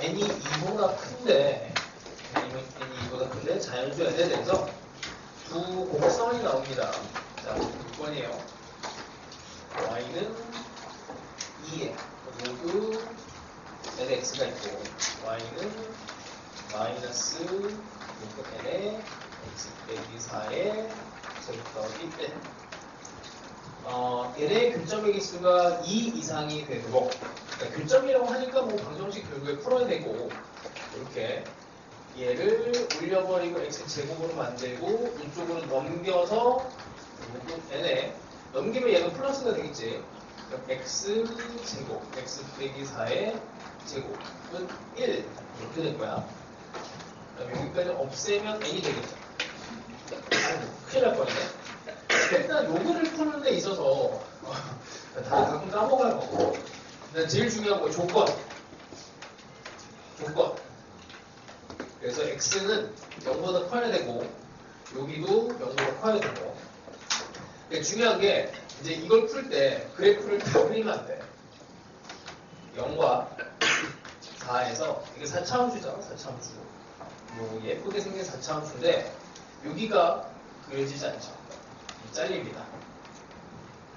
n이 2보다 큰데 n이 2보다 큰데 자연수 n에 대해서 두 곡선이 나옵니다. 자, 6번이에요. y는 2에 로그 nx가 있고 y는 마이너스 로그 n에 x 빼기 4에 제곱더하기 1. 얘의 교점의 개수가 2 이상이 되도록, 그러니까 교점이라고 하니까 뭐 방정식 결국에 풀어야 되고, 이렇게 얘를 올려버리고 x 제곱으로 만들고 이쪽으로 넘겨서 n에 넘기면 얘가 플러스가 되겠지. 그럼 x 제곱, x 빼기 4의 제곱은 1 이렇게 될 거야. 여기까지 없애면 n이 되겠죠. 큰일 날 뻔했네. 일단 요거를 푸는 데 있어서 다들 가끔 까먹어요. 일단 제일 중요한 거 조건. 그래서 x는 0보다 커야 되고 여기도 0보다 커야 되고. 중요한 게 이제 이걸 풀 때 그래프를 다 그리면 안 돼. 0과 4에서 이게 4차함수잖아. 4차함수. 요 예쁘게 생긴 4차함수인데 여기가 그려지지 않죠. 잘립니다.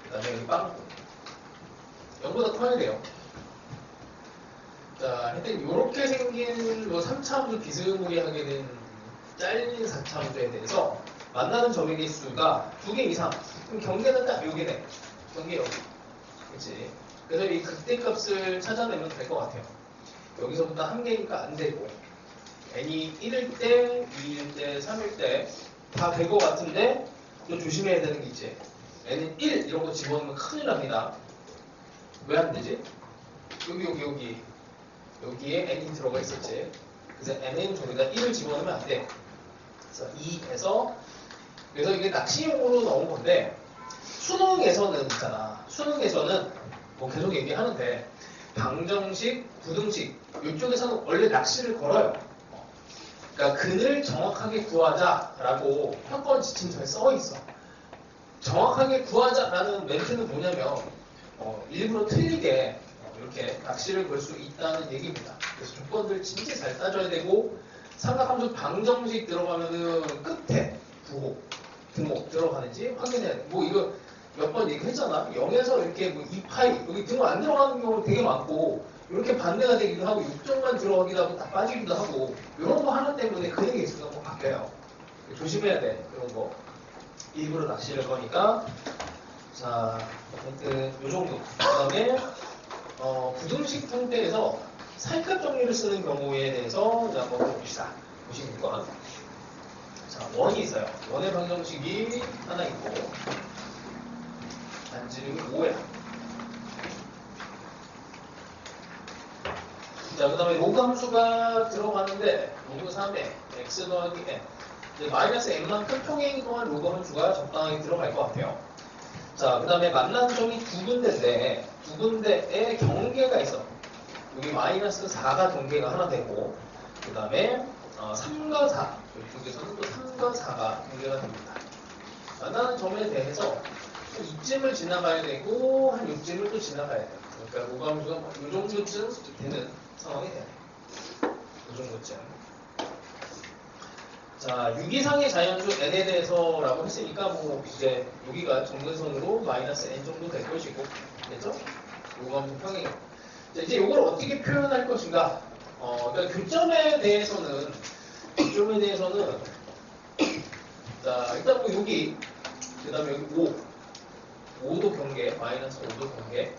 그 다음에 여기 빵꾸. 0보다 커야 돼요. 자, 하여튼 요렇게 생긴 뭐 3차함수 비스무리하게 된 잘린 4차함수에 대해서 만나는 점의 개수가 2개 이상. 그럼 경계는 딱 여기네. 경계 여기. 그치? 그래서 이 극대값을 찾아내면 될 것 같아요. 여기서부터 1개니까 안 되고 n이 1일 때, 2일 때, 3일 때 다 될 것 같은데 또 조심해야 되는 게 있지. n은 1 이런 거 집어넣으면 큰일 납니다. 왜 안 되지? 여기에 n이 들어가 있었지. 그래서 n은 저기다 1을 집어넣으면 안 돼. 그래서 2에서 그래서 이게 낚시용으로 넣은 건데 수능에서는 있잖아. 수능에서는 뭐 계속 얘기하는데 방정식, 부등식 이쪽에서는 원래 낚시를 걸어요. 그러니까 근을 정확하게 구하자라고 평가원 지침서에 써 있어. 정확하게 구하자라는 멘트는 뭐냐면 일부러 틀리게 이렇게 낚시를 걸 수 있다는 얘기입니다. 그래서 조건들 진짜 잘 따져야 되고 삼각함수 방정식 들어가면은 끝에 부호, 등호 들어가는지 확인해야 돼. 뭐 이거 몇 번 얘기했잖아. 0에서 이렇게 뭐 2파이 여기 등호 안 들어가는 경우 되게 많고 이렇게 반대가 되기도 하고 6점만 들어가기도 하고 다 빠지기도 하고 이런 거 하나 때문에 근의 개수가 뭐 바뀌어요. 조심해야 돼. 이런 거. 일부러 낚시를 거니까 자, 아무튼 요 정도. 그 다음에 부등식 형태에서 살값 정리를 쓰는 경우에 대해서 이제 한번 봅시다. 보시니까 자, 원이 있어요. 원의 방정식이 하나 있고 반지름이 5야. 자, 그 다음에 로그 함수가 들어가는데 로그 3에 x 더하기 n 이제 마이너스 n만큼 평행 동안 로그 함수가 적당하게 들어갈 것 같아요. 자, 그 다음에 만난 점이 두 군데인데 두 군데에 경계가 있어. 여기 마이너스 4가 경계가 하나 되고 그 다음에 3과 4 이쪽에서는 또 3과 4가 경계가 됩니다. 만나는 점에 대해서 이쯤을 지나가야 되고 한 이쯤을 또 지나가야 돼요. 그러니까 로그 함수가 이 정도쯤 되는 상황이 돼요. 이 정도쯤. 자, 6이상의 자연수 n에 대해서라고 했으니까 뭐 이제 여기가 정근선으로 마이너스 n 정도 될 것이고, 됐죠? 요거 한번 평행. 자, 이제 이걸 어떻게 표현할 것인가? 그러니까 교점에 대해서는 자, 일단 뭐 여기 그다음에 여기 5도 경계, 마이너스 5도 경계.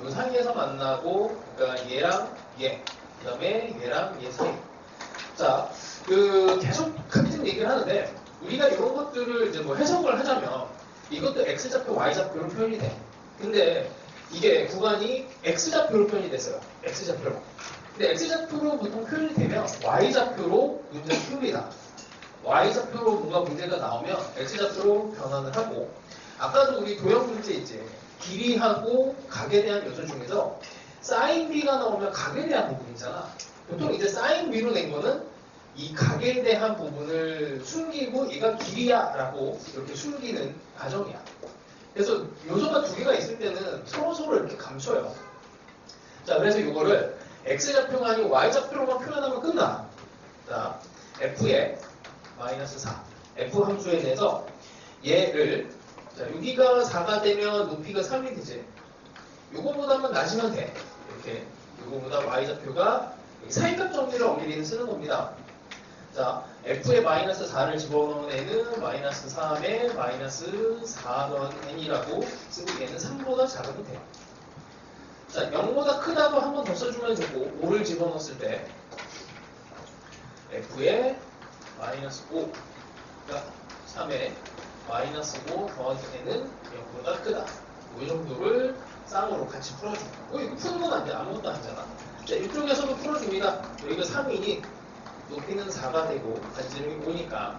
요 사이에서 만나고, 그러니까 얘랑 얘, 그다음에 얘랑 얘 사이. 자, 계속 같은 얘기를 하는데 우리가 이런 것들을 이제 뭐 해석을 하자면 이것도 x좌표, y좌표로 표현이 돼. 근데 이게 구간이 x좌표로 표현이 됐어요. x좌표로. 근데 x좌표로 보통 표현이 되면 y좌표로 문제를 풉니다. y좌표로 뭔가 문제가 나오면 x좌표로 변환을 하고, 아까도 우리 도형 문제 있지. 길이하고 각에 대한 요소 중에서 사인 b가 나오면 각에 대한 부분이잖아. 보통 이제 사인 b로 낸 거는 이 각에 대한 부분을 숨기고 얘가 길이야 라고 이렇게 숨기는 과정이야. 그래서 요소가 두 개가 있을 때는 서로 이렇게 감춰요. 자, 그래서 이거를 x좌표가 아니고 y좌표로만 표현하면 끝나. 자, f의 마이너스 4. f 함수에 대해서 얘를, 자, 여기가 4가 되면 높이가 3이 되지. 요거보다만 낮으면 돼. 이렇게. 요거보다 y좌표가 사이값 정리를 엄밀히 쓰는 겁니다. 자, f의 마이너스 4를 집어넣은 애는 마이너스 3에 마이너스 4 더하기 n이라고 쓰고 얘는 3보다 작으면 돼요. 자, 0보다 크다도 한 번 더 써주면 되고 5를 집어넣었을 때 f의 마이너스 5가 3에 마이너스 5 더하기 n은 0보다 크다. 이 정도를 쌍으로 같이 풀어줍니다. 이거 푸는 건 안 돼. 아무것도 아니잖아. 자, 이쪽에서도 풀어줍니다. 여기가 3이니 높이는 4가 되고 반지름이 5니까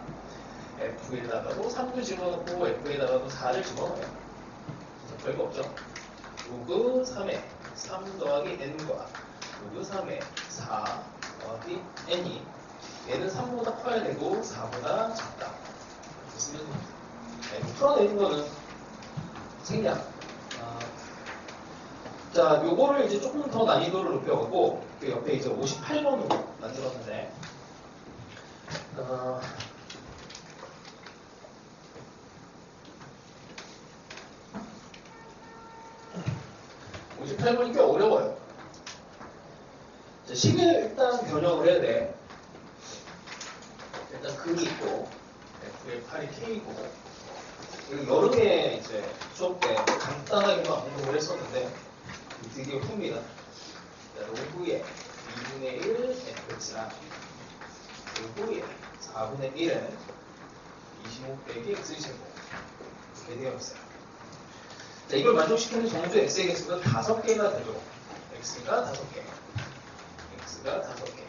f에다가도 3도 집어넣고 f에다가도 4를 집어넣어요. 별거 없죠. 로그 3에 3 더하기 n과 로그 3에 4 더하기 n이 얘는 3보다 커야 되고 4보다 작다. 이렇게 쓰면 됩니다. 풀어내는 거는 생략. 자, 요거를 이제 조금 더 난이도를 높여갖고 그 옆에 이제 58번으로 만들었는데 58번이 꽤 어려워요. 자, 식을 일단 변형을 해야 돼. 일단 근이 있고 F의 8이 K이고 그리고 여름에 이제 수업 때 간단하게만 공부를 했었는데 드디어 풉니다. 로그의 2분의 1 fx랑 로그의 4분의 1은 25 빼기 x제곱 이렇게 되어 있어요. 자, 이걸 만족시키는 정수 x의 개수가 5개가 되도록 x가 5개 x가 5개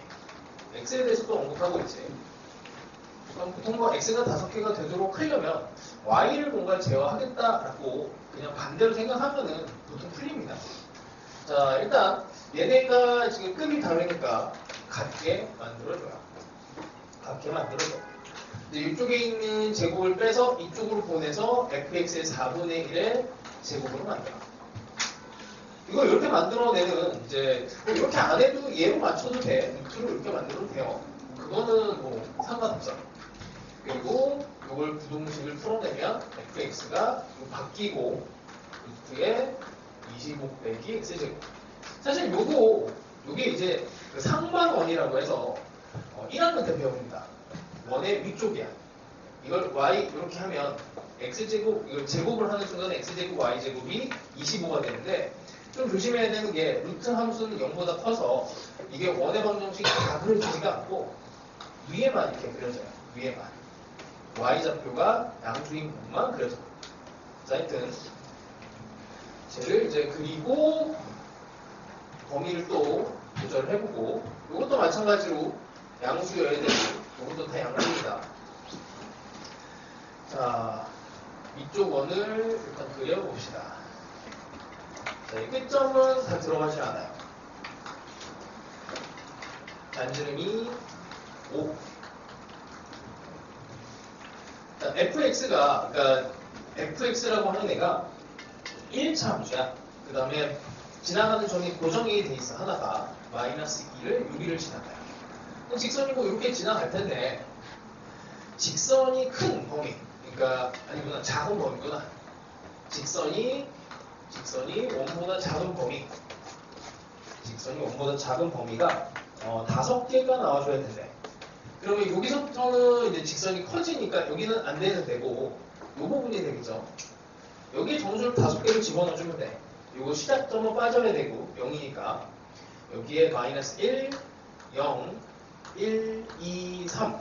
x에 대해서도 언급하고 있지. 그럼 보통 뭐 x가 5개가 되도록 하려면 y를 뭔가 제어하겠다라고 그냥 반대로 생각하면은 보통 풀립니다. 자, 일단 얘네가 지금 급이 다르니까 같게 만들어줘요. 같게 만들어줘. 이제 이쪽에 있는 제곱을 빼서 이쪽으로 보내서 fx의 4분의 1의 제곱으로 만들어. 이걸 이렇게 만들어내는 이제 이렇게 안 해도 얘로 맞춰도 돼. 루트로 이렇게 만들어도 돼요. 그거는 뭐 상관없어. 그리고 이걸 부동식을 풀어내면 fx가 바뀌고 루트에 25 빼기 x제곱. 사실 요게 이제 그 상반원이라고 해서 1학년 때 배웁니다. 원의 위쪽이야. 이걸 y 이렇게 하면 x제곱, 이걸 제곱을 하는 순간 x제곱 y제곱이 25가 되는데 좀 조심해야 되는 게 루트 함수는 0보다 커서 이게 원의 방정식이 다 그려지지가 않고 위에만 이렇게 그려져요. 위에만. y좌표가 양수인 부분만 그려져요. 자, 하여튼 쟤를 이제 그리고 범위를 또 조절을 해보고 이것도 마찬가지로 양수여야 되고 이것도 다 양수입니다. 자, 이쪽 원을 일단 그려봅시다. 자, 이 끝점은 다 들어가지 않아요. 반지름이 5. 자, fx가 그러니까 fx라고 하는 애가 1차 함수야. 그 다음에 지나가는 점이 고정이 돼 있어. 하나가 마이너스 2를 6을 지나가요. 그럼 직선이 뭐 이렇게 지나갈 텐데 직선이 큰 범위, 그러니까 아니구나, 작은 범위구나. 직선이 원보다 작은 범위, 직선이 원보다 작은 범위가 5개가 나와줘야 된대. 그러면 여기서부터는 이제 직선이 커지니까 여기는 안 되는 데고 이 부분이 되겠죠. 여기에 정수를 5개를 집어넣어주면 돼. 요거 시작점은 빠져야 되고 0이니까 여기에 마이너스 1, 0, 1, 2, 3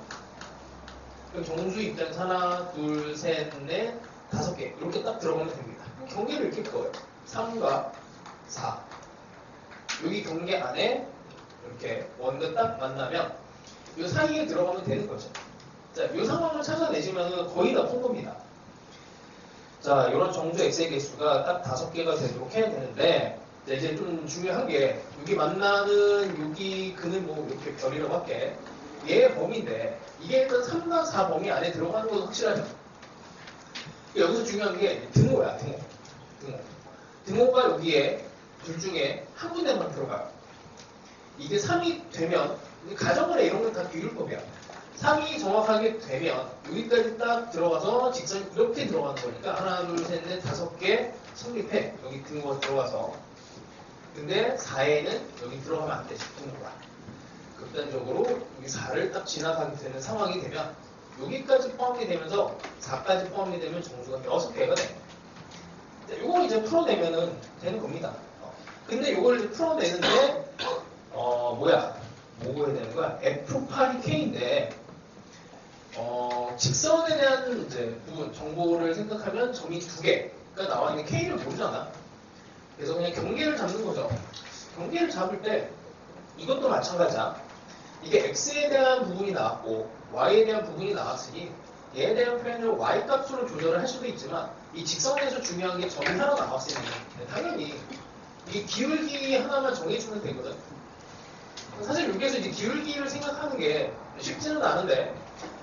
그럼 정수 입장에서 하나, 둘, 셋, 넷, 5개 이렇게 딱 들어가면 됩니다. 경계를 이렇게 그어요. 3과 4 여기 경계 안에 이렇게 원과 딱 만나면 이 사이에 들어가면 되는 거죠. 자, 이 상황을 찾아내시면 거의 다 푼 겁니다. 자, 이런 정수 x의 개수가 딱 5개가 되도록 해야 되는데 이제 좀 중요한 게 여기 만나는 여기 근을 뭐 이렇게 별이라고 할게. 얘의 범위인데 이게 일단 3과 4 범위 안에 들어가는 건 확실하죠. 여기서 중요한 게 등호야. 등호가 여기에 둘 중에 한 군데만 들어가요. 이게 3이 되면 가정을 이런 건 다 비율법이야. 3이 정확하게 되면 여기까지 딱 들어가서 직선이 이렇게 들어가는 거니까 하나, 둘, 셋, 넷, 5개 성립해. 여기 등거 들어가서. 근데 4에는 여기 들어가면 안 돼. 등거가. 극단적으로 여기 4를 딱 지나가게 되는 상황이 되면 여기까지 포함이 되면서 4까지 포함이 되면 정수가 6개가 돼. 이거 이제 풀어내면은 되는 겁니다. 근데 이걸 이제 풀어내는데 뭐 해야 되는 거야? F8이 K인데 직선에 대한 이제 부분 정보를 생각하면 점이 2개가 나와 있는 K를 모르잖아. 그래서 그냥 경계를 잡는 거죠. 경계를 잡을 때 이것도 마찬가지야. 이게 X에 대한 부분이 나왔고 Y에 대한 부분이 나왔으니 얘에 대한 표현을 Y 값으로 조절을 할 수도 있지만 이 직선에서 중요한 게 점이 하나 나왔으니 당연히 이 기울기 하나만 정해주면 되거든. 사실 여기에서 이제 기울기를 생각하는 게 쉽지는 않은데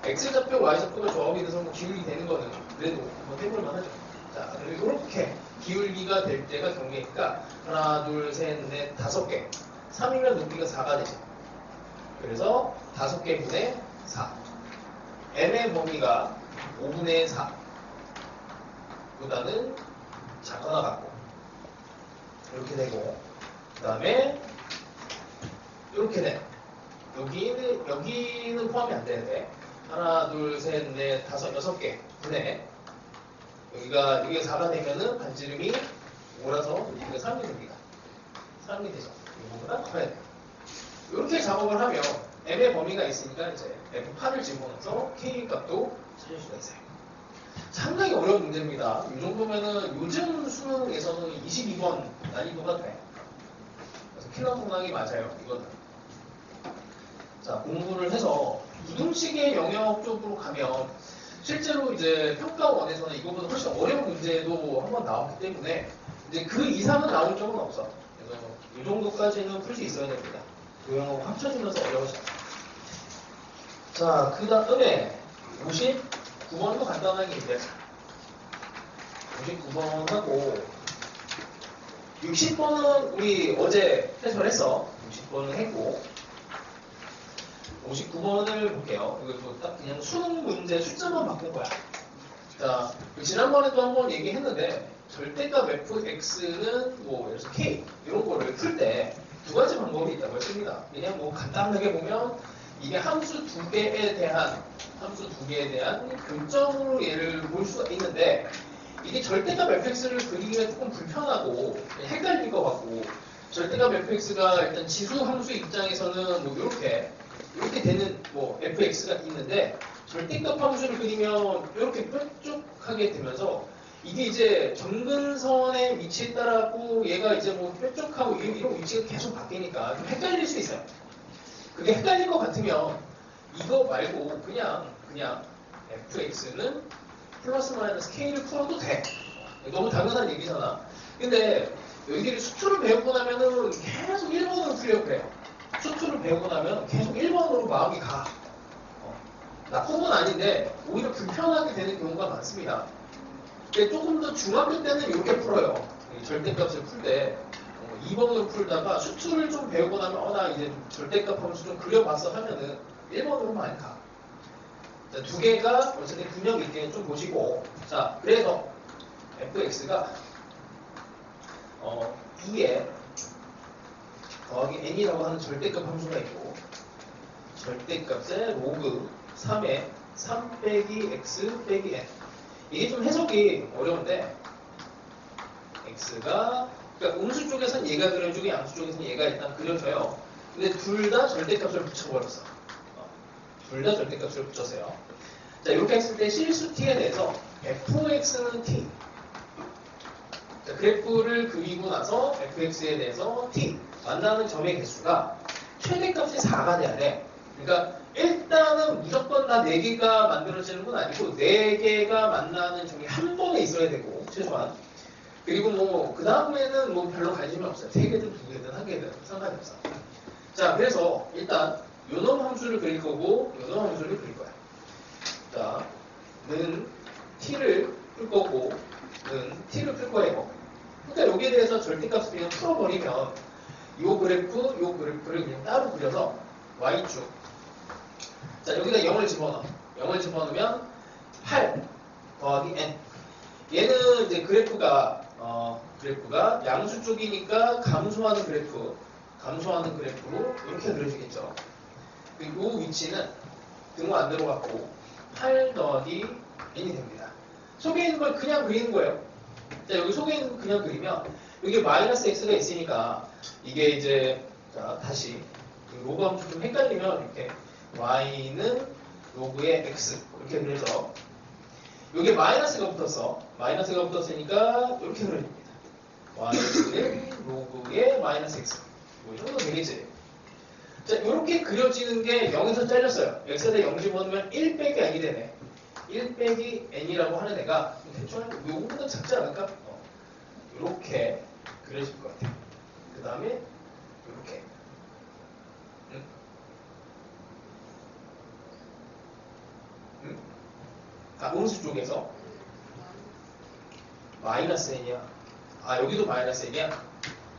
X좌표, Y좌표가 조합이 돼서 뭐 기울기 되는 거는 그래도 한번 해볼만 하죠. 자, 그리고 이렇게 기울기가 될 때가 경계니까 하나, 둘, 셋, 넷, 5개 3이면 높이가 4가 되죠. 그래서 5개 분의 4 M의 범위가 5분의 4 보다는 작거나 같고 이렇게 되고 그 다음에 이렇게 돼. 여기는 포함이 안 되는데 하나, 둘, 셋, 넷, 5, 6개 분의 여기가 4가 되면은 반지름이 5라서 여기가 3이 됩니다. 3이 되죠. 이거보다 커야 돼. 이렇게 작업을 하면 M의 범위가 있으니까 이제 F8을 집어넣어서 K 값도 찾을 수가 있어요. 상당히 어려운 문제입니다. 이 정도면은 요즘 수능에서는 22번 난이도가 돼. 그래서 킬러 문항이 맞아요. 이거는. 자, 공부를 해서 부등식의 영역 쪽으로 가면 실제로 이제 평가원에서는 이거보다 훨씬 어려운 문제도 한번 나왔기 때문에 이제 그 이상은 나올 적은 없어. 그래서 이 정도까지는 풀 수 있어야 됩니다. 요형하고 합쳐지면서 어려워져. 자, 그 다음에 59번도 간단하게 이제 59번하고 60번은 우리 어제 해설했어. 60번은 했고 59번을 볼게요. 이거 딱 그냥 수능 문제 숫자만 바꾼 거야. 자, 지난번에도 한번 얘기했는데 절대값 fx는 뭐 예를 들어서 k 이런 거를 풀 때 두 가지 방법이 있다고 했습니다. 그냥 뭐 간단하게 보면 이게 함수 두 개에 대한 교점으로 얘를 볼 수가 있는데 이게 절대값 fx를 그리기가 조금 불편하고 헷갈릴 것 같고 절대값 fx가 일단 지수 함수 입장에서는 뭐 이렇게 되는 뭐 fx가 있는데 절대값 함수를 그리면 이렇게 뾰족하게 되면서 이게 이제 점근선의 위치에 따라고 얘가 이제 뭐 뾰족하고 이런 위치가 계속 바뀌니까 좀 헷갈릴 수 있어요. 그게 헷갈릴 것 같으면 이거 말고 그냥 fx는 플러스 마이너스 k를 풀어도 돼. 너무 당연한 얘기잖아. 근데 여기를 수투를 배우고 나면은 계속 1번으로 풀려고 그래요. 수투를 배우고 나면 계속 1번으로 마음이 가. 나쁜 건 아닌데 오히려 불편하게 되는 경우가 많습니다. 조금 더 중학교 때는 이렇게 풀어요. 절대값을 풀 때 2번으로 풀다가 수투를 좀 배우고 나면 나 이제 절대값 함수 좀 그려봤어 하면은 1번으로 많이 가. 자, 두 개가 어쨌든 균형 있게 좀 보시고 자, 그래서 fx가 2에 더하기 n이라고 하는 절대값 함수가 있고 절대값의 로그 3에 3 빼기 x 빼기 n 이게 좀 해석이 어려운데 x가 그러니까 음수 쪽에서는 얘가 그려주고 양수 쪽에서는 얘가 일단 그려져요. 근데 둘 다 절대값을 붙여버렸어. 둘 다 절대값을 붙였어요. 자, 이렇게 했을 때 실수 t에 대해서 fx는 t 자, 그래프를 그리고 나서 fx에 대해서 t 만나는 점의 개수가 최대값이 4가 돼야 돼. 그러니까 일단은 무조건 다 4개가 만들어지는 건 아니고 4개가 만나는 점이 한 번에 있어야 되고 최소한 그리고 뭐 그 다음에는 뭐 별로 관심이 없어요. 3개든 2개든 1개든 상관이 없어. 자, 그래서 일단 요놈 함수를 그릴 거고 요놈 함수를 그릴 거야. 자, 는 t를 풀 거고 는 t를 풀 거예요. 그러니까 여기에 대해서 절대값을 그냥 풀어버리면 요 그래프를 그냥 따로 그려서 y축. 자, 여기다 0을 집어넣어. 0을 집어넣으면 8 더하기 n. 얘는 이제 그래프가 양수 쪽이니까 감소하는 그래프로 이렇게 그려지겠죠. 그리고 이 위치는 등호 안 들어갔고 8 더하기 n이 됩니다. 속에 있는 걸 그냥 그리는 거예요. 자, 여기 속에 있는 거 그냥 그리면 여기 마이너스 x가 있으니까 이게 이제 자 다시 로그 함수 좀 헷갈리면 이렇게 y는 로그의 x 이렇게 그려서 여기 마이너스가 붙었으니까 이렇게 그려집니다. y는 로그의 마이너스 x 이 정도 되겠지. 자, 이렇게 그려지는 게 0에서 잘렸어요. x에다 0 집어넣으면 1 빼기 n이 되네. 1 빼기 n이라고 하는 애가 대충 요거보다 작지 않을까? 이렇게 그려질 것 같아요. 그 다음에 이렇게 오른쪽 쪽에서 마이너스 n이야. 여기도 마이너스 n이야.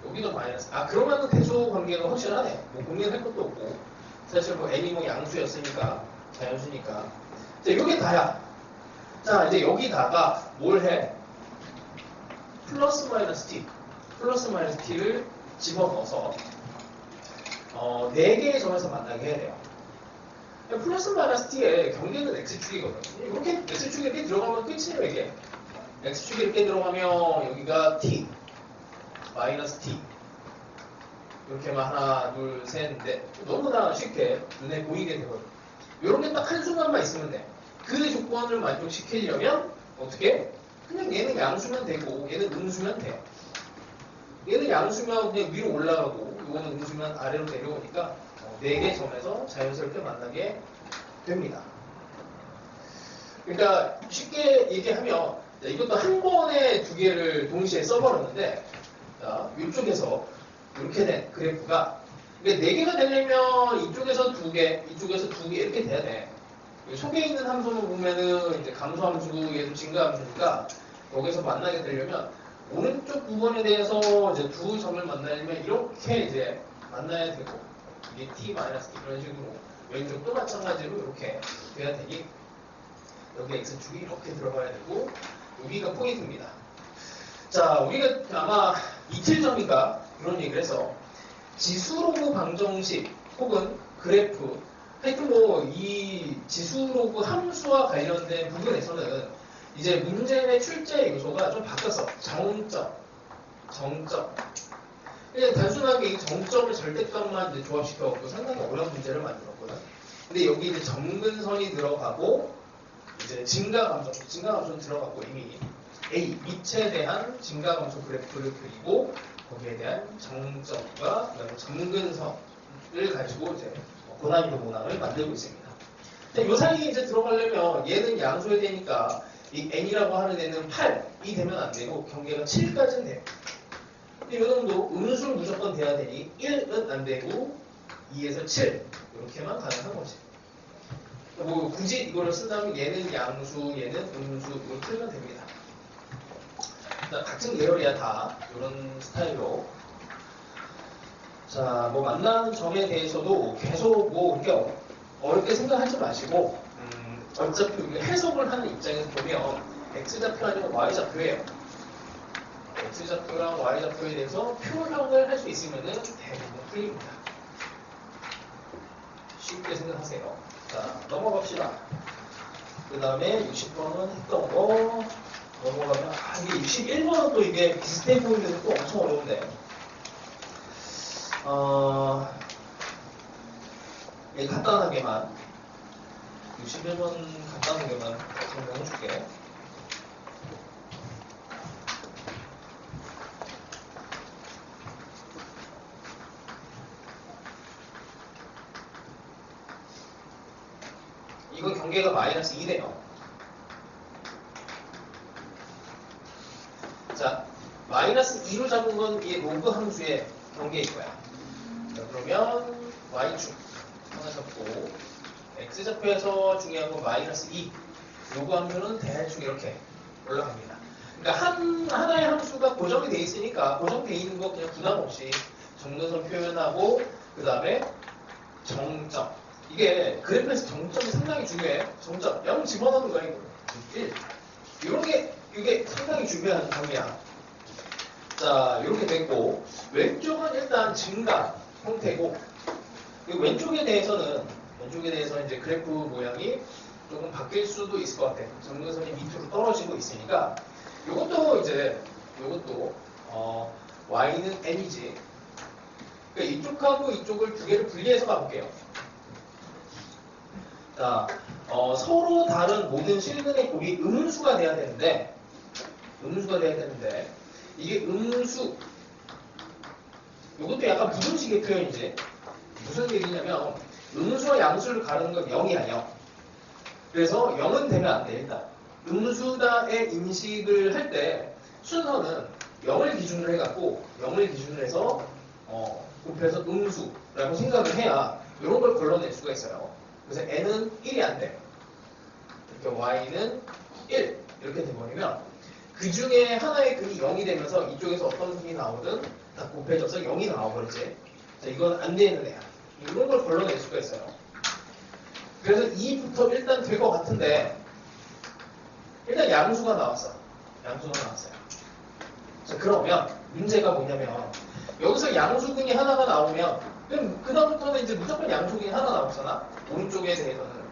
여기도 마이너스. 그러면 대소 관계가 확실하네. 뭐 고민할 것도 없고. 사실 뭐 n이 뭐 양수였으니까 자연수니까. 자, 이게 다야. 자, 이제 여기다가 뭘 해? 플러스 마이너스 t를 집어넣어서 4개의 점에서 만나게 해야 돼요. 플러스 마이너스 t의 경계는 x축이거든요. 이렇게 x축이 이렇게 들어가면 끝이에요, 이게. x축이 이렇게 들어가면 여기가 t, 마이너스 t. 이렇게만 하나, 둘, 셋, 넷. 너무나 쉽게 눈에 보이게 되거든요. 이런 게 딱 한순간만 있으면 돼. 그 조건을 만족시키려면 어떻게? 그냥 얘는 양수면 되고 얘는 음수면 돼요. 얘는 양수면 그냥 위로 올라가고 이거는 음수면 아래로 내려오니까 4개 점에서 자연스럽게 만나게 됩니다. 그러니까 쉽게 얘기하면 이것도 한 번에 2개를 동시에 써버렸는데 자, 이쪽에서 이렇게 된 그래프가 4개가 되려면 이쪽에서 2개, 이쪽에서 2개 이렇게 돼야 돼. 속에 있는 함수를 보면은 이제 감소함수고 얘도 증가함수니까 여기서 만나게 되려면 오른쪽 부분에 대해서 이제 2점을 만나려면 이렇게 이제 만나야 되고 이게 t-t 이런 식으로 왼쪽도 마찬가지로 이렇게 돼야 되니 여기 x축이 이렇게 들어가야 되고 여기가 포인트입니다. 자, 우리가 아마 이틀 전인가 그런 얘기를 해서 지수로그 방정식 혹은 그래프 하여튼 뭐 이 지수로그 함수와 관련된 부분에서는 이제 문제의 출제 요소가 좀 바뀌었어. 정점. 그냥 단순하게 이 정점을 절대값만 이제 조합시켜갖고 상당히 어려운 문제를 만들었거든. 근데 여기 이제 점근선이 들어가고 이제 증가감소는 들어갔고 이미 A 밑에 대한 증가감소 그래프를 그리고 거기에 대한 정점과 그다음에 점근선을 가지고 이제 고난이도 문항을 만들고 있습니다. 근데 요 사이에 이제 들어가려면 얘는 양수해야 되니까 이 n이라고 하는 애는 8이 되면 안 되고 경계가 7까지는 돼요. 근데 이 정도 음수는 무조건 돼야 되니 1은 안 되고 2에서 7 이렇게만 가능한 거지. 뭐 굳이 이거를 쓴다면 얘는 양수, 얘는 음수 이걸 풀면 됩니다. 같은 계열이야 다 이런 스타일로. 자, 뭐 만나는 점에 대해서도 계속 뭐 이렇게 어렵게 생각하지 마시고 어차피 해석을 하는 입장에서 보면 x좌표 아니면 y좌표예요. x좌표랑 y좌표에 대해서 표현을 할 수 있으면 대부분 풀립니다. 쉽게 생각하세요. 자, 넘어갑시다. 그 다음에 60번은 했던 거 넘어가면 이게 61번은 또 이게 비슷해 보이는데 또 엄청 어려운데 예, 간단하게만 61번 간단하게만 설명해줄게. 이거 경계가 마이너스 2네요. 자, 마이너스 2로 잡은 건 이 로그 함수의 경계일 거야. 자, 그러면 y축 하나 잡고 x좌표에서 중요한 건 마이너스 2. 로그 함수는 대충 이렇게 올라갑니다. 그러니까 하나의 함수가 고정이 돼 있으니까 고정돼 있는 거 그냥 부담 없이 정근선 표현하고 그 다음에 정점. 이게 그래프에서 정점이 상당히 중요해. 정점 0 집어넣는 거야 이거. 1. 이런 게 이게 상당히 중요한 단위야. 자, 이렇게 됐고 왼쪽은 일단 증가 형태고 왼쪽에 대해서는 이제 그래프 모양이 조금 바뀔 수도 있을 것 같아. 정근선이 밑으로 떨어지고 있으니까 이것도 y는 n이지. 그러니까 이쪽하고 이쪽을 두 개를 분리해서 가볼게요. 자, 서로 다른 모든 실근의 곱이 음수가 돼야 되는데 이게 음수 이것도 약간 부등식의 표현이지. 무슨 얘기냐면 음수와 양수를 가르는 건 0이야 0. 그래서 0은 되면 안 돼. 일단 음수다의 인식을 할 때 순서는 0을 기준으로 해갖고 0을 기준으로 해서 곱해서 음수라고 생각을 해야 이런 걸 걸러낼 수가 있어요. 그래서 n은 1이 안 돼. 이렇게 y는 1 이렇게 돼버리면 그 중에 하나의 근이 0이 되면서 이쪽에서 어떤 근이 나오든 다 곱해져서 0이 나와버리지. 자, 이건 안 되는 애야. 이런 걸 걸러낼 수가 있어요. 그래서 2부터 일단 될 것 같은데 일단 양수가 나왔어요. 자, 그러면 문제가 뭐냐면 여기서 양수근이 하나가 나오면 그 다음부터는 이제 무조건 양수근이 하나 나오잖아. 오른쪽에 대해서는.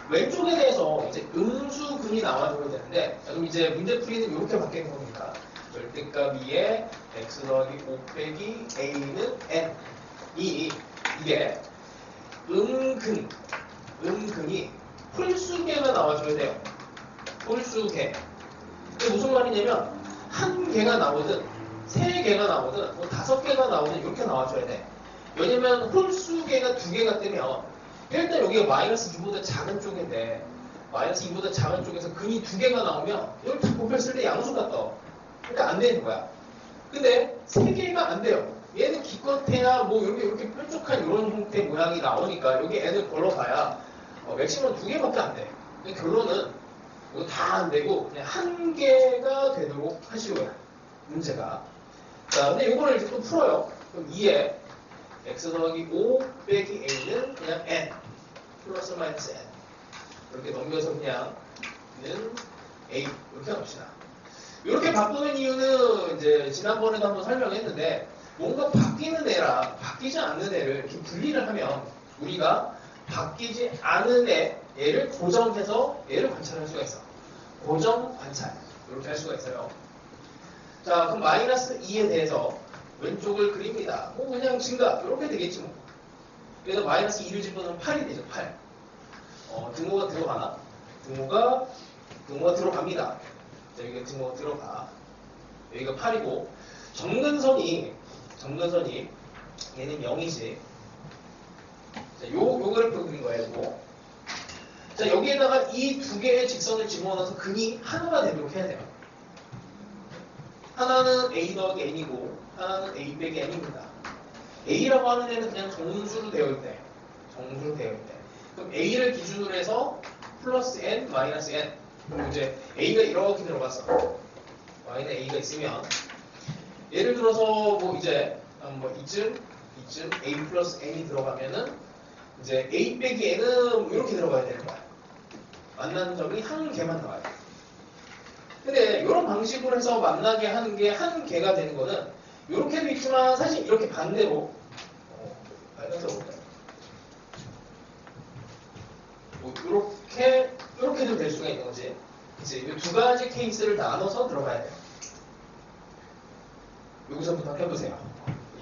왼쪽에 대해서 이제 음수근이 나와줘야 되는데 그럼 이제 문제 풀이는 이렇게 바뀌는 겁니다. 절대값 2에 x 더하기 5 빼기 a는 n 이게 음근이 홀수계가 나와줘야 돼요. 홀수계. 이게 무슨 말이냐면 한 개가 나오든 세 개가 나오든 뭐 5개가 나오든 이렇게 나와줘야 돼. 왜냐면 홀수계가 2개가 뜨면 일단 여기가 마이너스 2보다 작은 쪽인데 마이너스 2보다 작은 쪽에서 근이 2개가 나오면 이걸 다 곱했을 때 양수가 떠. 그러니까 안 되는 거야. 근데 3개가 안 돼요. 얘는 기껏해야 뭐 이렇게 뾰족한 이런 형태 모양이 나오니까 여기 n을 걸어봐야 맥시멈 2개밖에 안 돼. 결론은 이거 다 안 되고 그냥 1개가 되도록 하시고요. 문제가. 자, 근데 이거를 이제 또 풀어요. 그럼 2에 x 더하기 5 빼기 a는 그냥 n 플러스 마이너스 n 이렇게 넘겨서 그냥 는 a 이렇게 합시다. 이렇게 바꾸는 이유는 이제 지난번에도 한번 설명했는데 뭔가 바뀌는 애랑 바뀌지 않는 애를 이렇게 분리를 하면 우리가 바뀌지 않은 얘를 고정해서 얘를 관찰할 수가 있어. 고정 관찰 이렇게 할 수가 있어요. 자, 그럼 마이너스 2에 대해서 왼쪽을 그립니다. 뭐 그냥 증가 이렇게 되겠지 뭐. 그래서 마이너스 2를 집어넣으면 8이 되죠. 8. 등호가 들어가나? 등호가 들어갑니다. 자, 여기가 등호가 들어가. 여기가 8이고 정근선이 얘는 0이지. 자, 요 그래프 그린 거예요. 이거. 자, 여기에다가 이 두 개의 직선을 집어넣어서 근이 하나가 되도록 해야 돼요. 하나는 a 더하기 n이고 하나는 a 빼기 n입니다. a라고 하는 애는 그냥 정수로 되어 있대. 그럼 a를 기준으로 해서 플러스 n, 마이너스 n. 그리고 이제 a가 이렇게 들어갔어. y는 a가 있으면 예를 들어서 뭐 이제 이쯤 a 플러스 n이 들어가면은 이제 a 빼기 n은 이렇게 들어가야 되는 거야. 만나는 점이 한 개만 나와요. 근데 이런 방식으로 해서 만나게 하는 게 한 개가 되는 거는 이렇게도 있지만 사실 이렇게 반대로 빨간색으로 뭐 이렇게도 될 수가 있는 거지. 이제 이 두 가지 케이스를 나눠서 들어가야 돼요. 여기서부터 해보세요.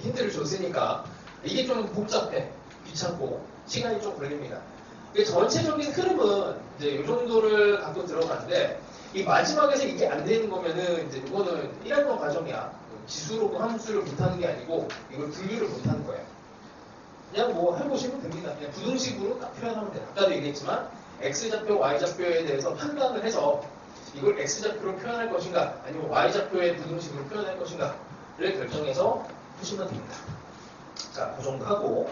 힌트를 줬으니까 이게 좀 복잡해, 귀찮고 시간이 좀 걸립니다. 전체적인 흐름은 이제 이 정도를 갖고 들어가는데 이 마지막에서 이게 안 되는 거면은 이제 이거는 1학년 과정이야. 지수로 함수를 못하는 게 아니고 이걸 분류를 못하는 거예요. 그냥 뭐 해보시면 됩니다. 그냥 부등식으로 딱 표현하면 돼요. 아까도 얘기했지만 x좌표, y좌표에 대해서 판단을 해서 이걸 x좌표로 표현할 것인가 아니면 y좌표의 부등식으로 표현할 것인가를 결정해서 푸시면 됩니다. 자, 그 정도 하고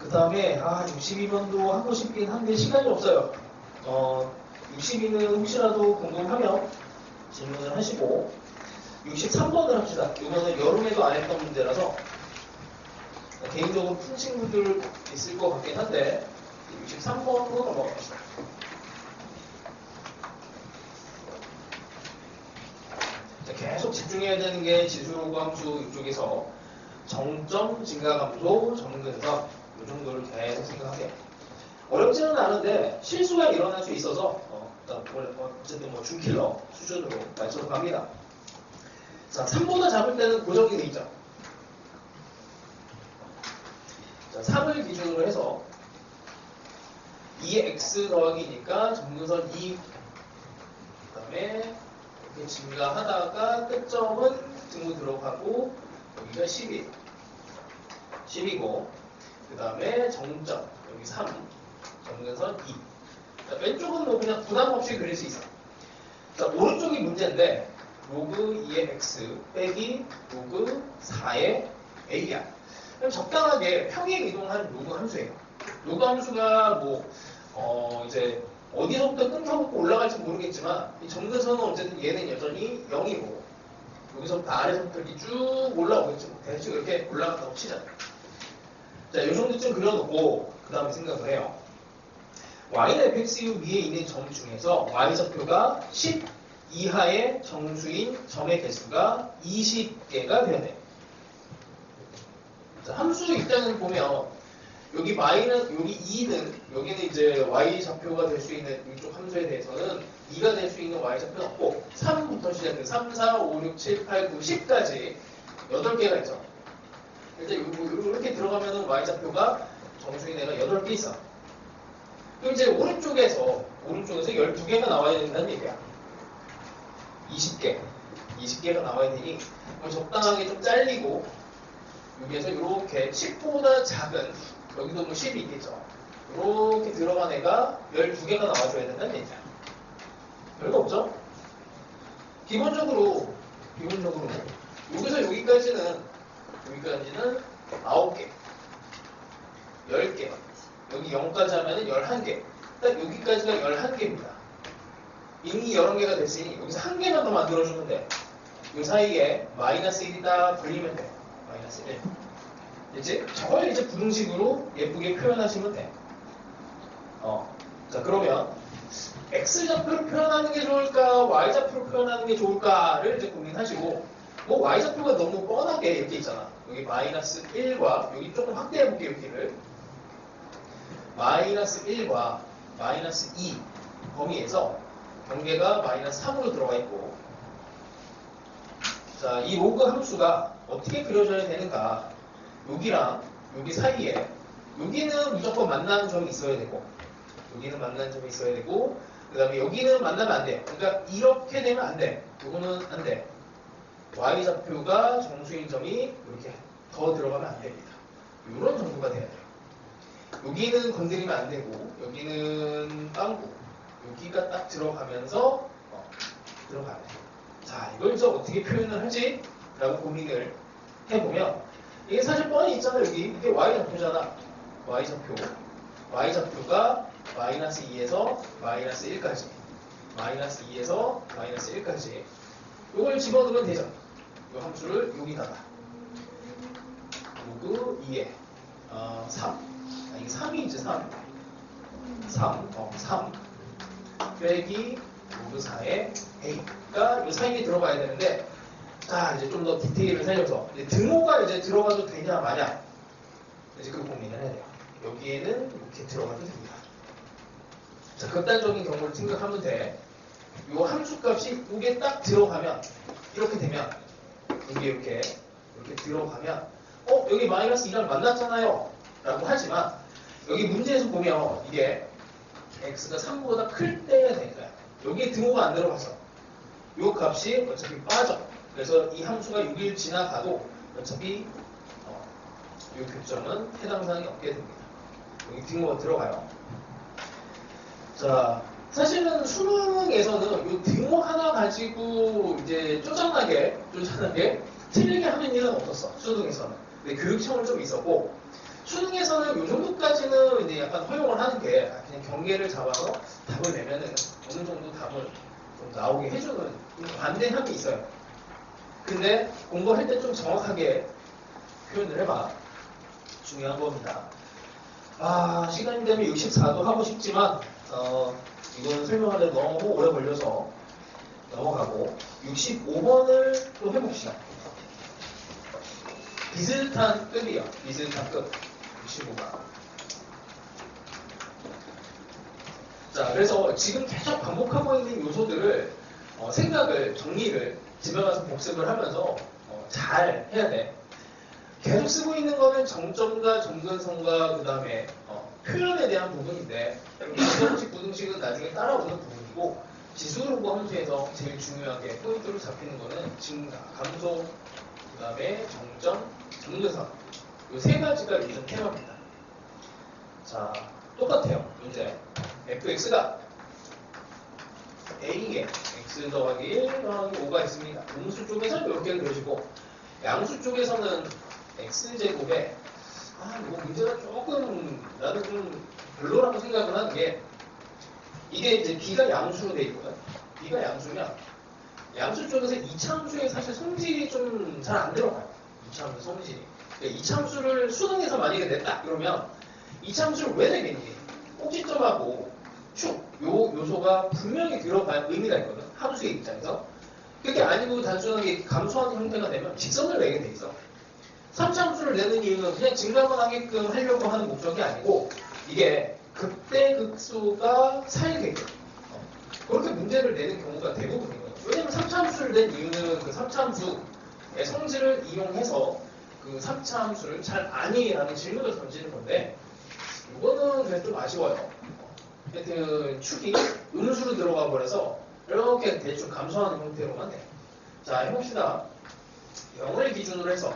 그 다음에 62번도 하고 싶긴 한데 시간이 없어요. 62는 혹시라도 궁금하면 질문을 하시고 63번을 합시다. 이거는 여름에도 안 했던 문제라서 개인적으로 푼 친구들 있을 것 같긴 한데 63번으로 넘어갑시다. 계속 집중해야 되는 게 지수로그 함수 이쪽에서 정점, 증가감소, 점근선 이 정도를 계속 생각하게. 어렵지는 않은데 실수가 일어날 수 있어서 어쨌든 뭐 중킬러 수준으로 맞춰서 갑니다. 자, 3번을 잡을 때는 고정이 돼 있죠. 자, 3을 기준으로 해서 2의 x 더하기니까 점근선 2, 그 다음에 이렇게 증가하다가 끝점은 등호 들어가고 여기가 10이고 그 다음에 정점 여기 3, 점근선 2. 자, 왼쪽은 뭐 그냥 부담 없이 그릴 수 있어. 자, 오른쪽이 문제인데 로그 2의 x 빼기 로그 4의 a야. 그럼 적당하게 평행 이동한 로그 함수예요. 로그 함수가 이제 어디서부터 끊겨먹고 올라갈지 모르겠지만 이 점근선은 어쨌든 얘는 여전히 0이고 여기서부터 아래서부터 이렇게 쭉 올라오겠죠. 대충 이렇게 올라간다고 치자. 자, 이 정도쯤 그려놓고 그 다음에 생각을 해요. y는 fxu 위에 있는 점 중에서 y좌표가 10 이하의 정수인 점의 개수가 20개가 돼야 돼. 자, 함수 입장을 보면 여기 여기 2는 여기는 이제 y좌표가 될 수 있는 이쪽 함수에 대해서는 2가 될 수 있는 y좌표는 없고 3부터 시작해서 3, 4, 5, 6, 7, 8, 9, 10까지 8개가 있죠. 일단 이렇게 들어가면은 y좌표가 정수인 애가 8개 있어. 그럼 이제 오른쪽에서 12개가 나와야 된다는 얘기야. 20개가 나와야 되니 적당하게 좀 잘리고 여기에서 이렇게 10보다 작은 여기도 뭐 10이 있겠죠. 이렇게 들어간 애가 12개가 나와줘야 된다는 얘기야. 별거 없죠? 기본적으로 여기서 여기까지는 9개 10개 여기 0까지 하면은 11개 딱 여기까지가 11개입니다. 이미 11개가 됐으니 여기서 한 개만 더 만들어주면 돼. 이 사이에 마이너스 1이다 불리면 돼. 마이너스 1. 이제 저걸 이제 부등식으로 예쁘게 표현하시면 돼. 자, 그러면 x좌표로 표현하는 게 좋을까 y좌표로 표현하는 게 좋을까를 이제 고민하시고 뭐 y좌표가 너무 뻔하게 이렇게 있잖아. 여기 마이너스 1과 여기 조금 확대해 볼게요. 여기를 마이너스 1과 마이너스 2 범위에서 경계가 마이너스 3으로 들어가 있고, 자, 이 로그 함수가 어떻게 그려져야 되는가? 여기랑 여기 사이에 여기는 무조건 만나는 점이 있어야 되고 여기는 만나는 점이 있어야 되고 그 다음에 여기는 만나면 안 돼. 그러니까 이렇게 되면 안 돼. 이거는 안 돼. y좌표가 정수인 점이 이렇게 더 들어가면 안 됩니다. 이런 정도가 돼야 돼요. 여기는 건드리면 안 되고 여기는 빵꾸 여기가 딱 들어가면서 들어가야 돼. 자, 이걸 이제 어떻게 표현을 하지? 라고 고민을 해보면 이게 사실 뻔히 있잖아. 여기 이게 y좌표잖아. y좌표가 마이너스 2에서 마이너스 1까지 마이너스 2에서 마이너스 1까지 이걸 집어넣으면 되죠. 이 함수를 여기다가 로그 2에 3 이게 3이지 3 빼기 로그 4의 a가 이 사이에 들어가야 되는데, 자, 이제 좀 더 디테일을 살려서 이제 등호가 이제 들어가도 되냐 마냐 이제 그 고민을 해야 돼요. 여기에는 이렇게 들어가도 됩니다. 자, 극단적인 경우를 생각하면 돼. 이 함수값이 이게 딱 들어가면 이렇게 되면 이게 이렇게 들어가면 여기 마이너스 2랑 만났잖아요 라고 하지만 여기 문제에서 보면 이게 x가 3보다 클 때야 되니까 여기에 등호가 안 들어가서 이 값이 어차피 빠져. 그래서 이 함수가 6일 지나가도 어차피 이 교점은 해당 사항이 없게 됩니다. 여기 등호가 들어가요. 자, 사실은 수능에서는 이 등호 하나 가지고 이제 쪼잔하게 틀리게 하는 일은 없었어. 수능에서는. 근데 교육청은 좀 있었고, 수능에서는 이 정도까지는 이제 약간 허용을 하는 게 그냥 경계를 잡아서 답을 내면은 어느 정도 답을 좀 나오게 해주는 반대함이 있어요. 근데 공부할 때 좀 정확하게 표현을 해봐. 중요한 겁니다. 시간이 되면 64도 하고 싶지만 이건 설명하는데 너무 오래 걸려서 넘어가고 65번을 또 해봅시다. 비슷한 급이요. 비슷한 급. 65번. 자, 그래서 지금 계속 반복하고 있는 요소들을 생각을, 정리를 집에 가서 복습을 하면서 잘 해야 돼. 계속 쓰고 있는 거는 정점과 정근선과 그 다음에 표현에 대한 부분인데 부등식, 부등식은 나중에 따라오는 부분이고 지수르고 함수에서 제일 중요하게 포인트로 잡히는 거는 증가, 감소, 그 다음에 정점, 정근선 이 세 가지가 요즘 테마입니다. 자, 똑같아요. 문제. fx가 a에 x 더하기 1 더하기 5가 있습니다. 음수 쪽에서는 이렇게 그려지고 양수 쪽에서는 x제곱에 이거 문제가 조금 나는 좀 별로라고 생각을 하는 게 이게 이제 b가 양수로 돼 있거든. b가 양수면 양수 쪽에서 이차함수에 사실 성질이 좀 잘 안 들어가요. 이차함수 성질이. 그러니까 이차함수를 수능에서 만약에 냈다 그러면 이차함수를 왜 내겠니? 꼭지점하고 축, 요소가 분명히 들어갈 의미가 있거든. 함수의 입장에서. 그게 아니고 단순하게 감소하는 형태가 되면 직선을 내게 돼 있어. 3차함수를 내는 이유는 그냥 증가만 하게끔 하려고 하는 목적이 아니고 이게 극대 극소가 살게끔 그렇게 문제를 내는 경우가 대부분이거든요. 왜냐면 3차함수를 낸 이유는 그 3차함수의 성질을 이용해서 그 3차함수를 잘 아니라는 질문을 던지는 건데 이거는 그래서 좀 아쉬워요. 하여튼 축이 음수로 들어가 버려서 이렇게 대충 감소하는 형태로만 돼. 자, 해봅시다. 0을 기준으로 해서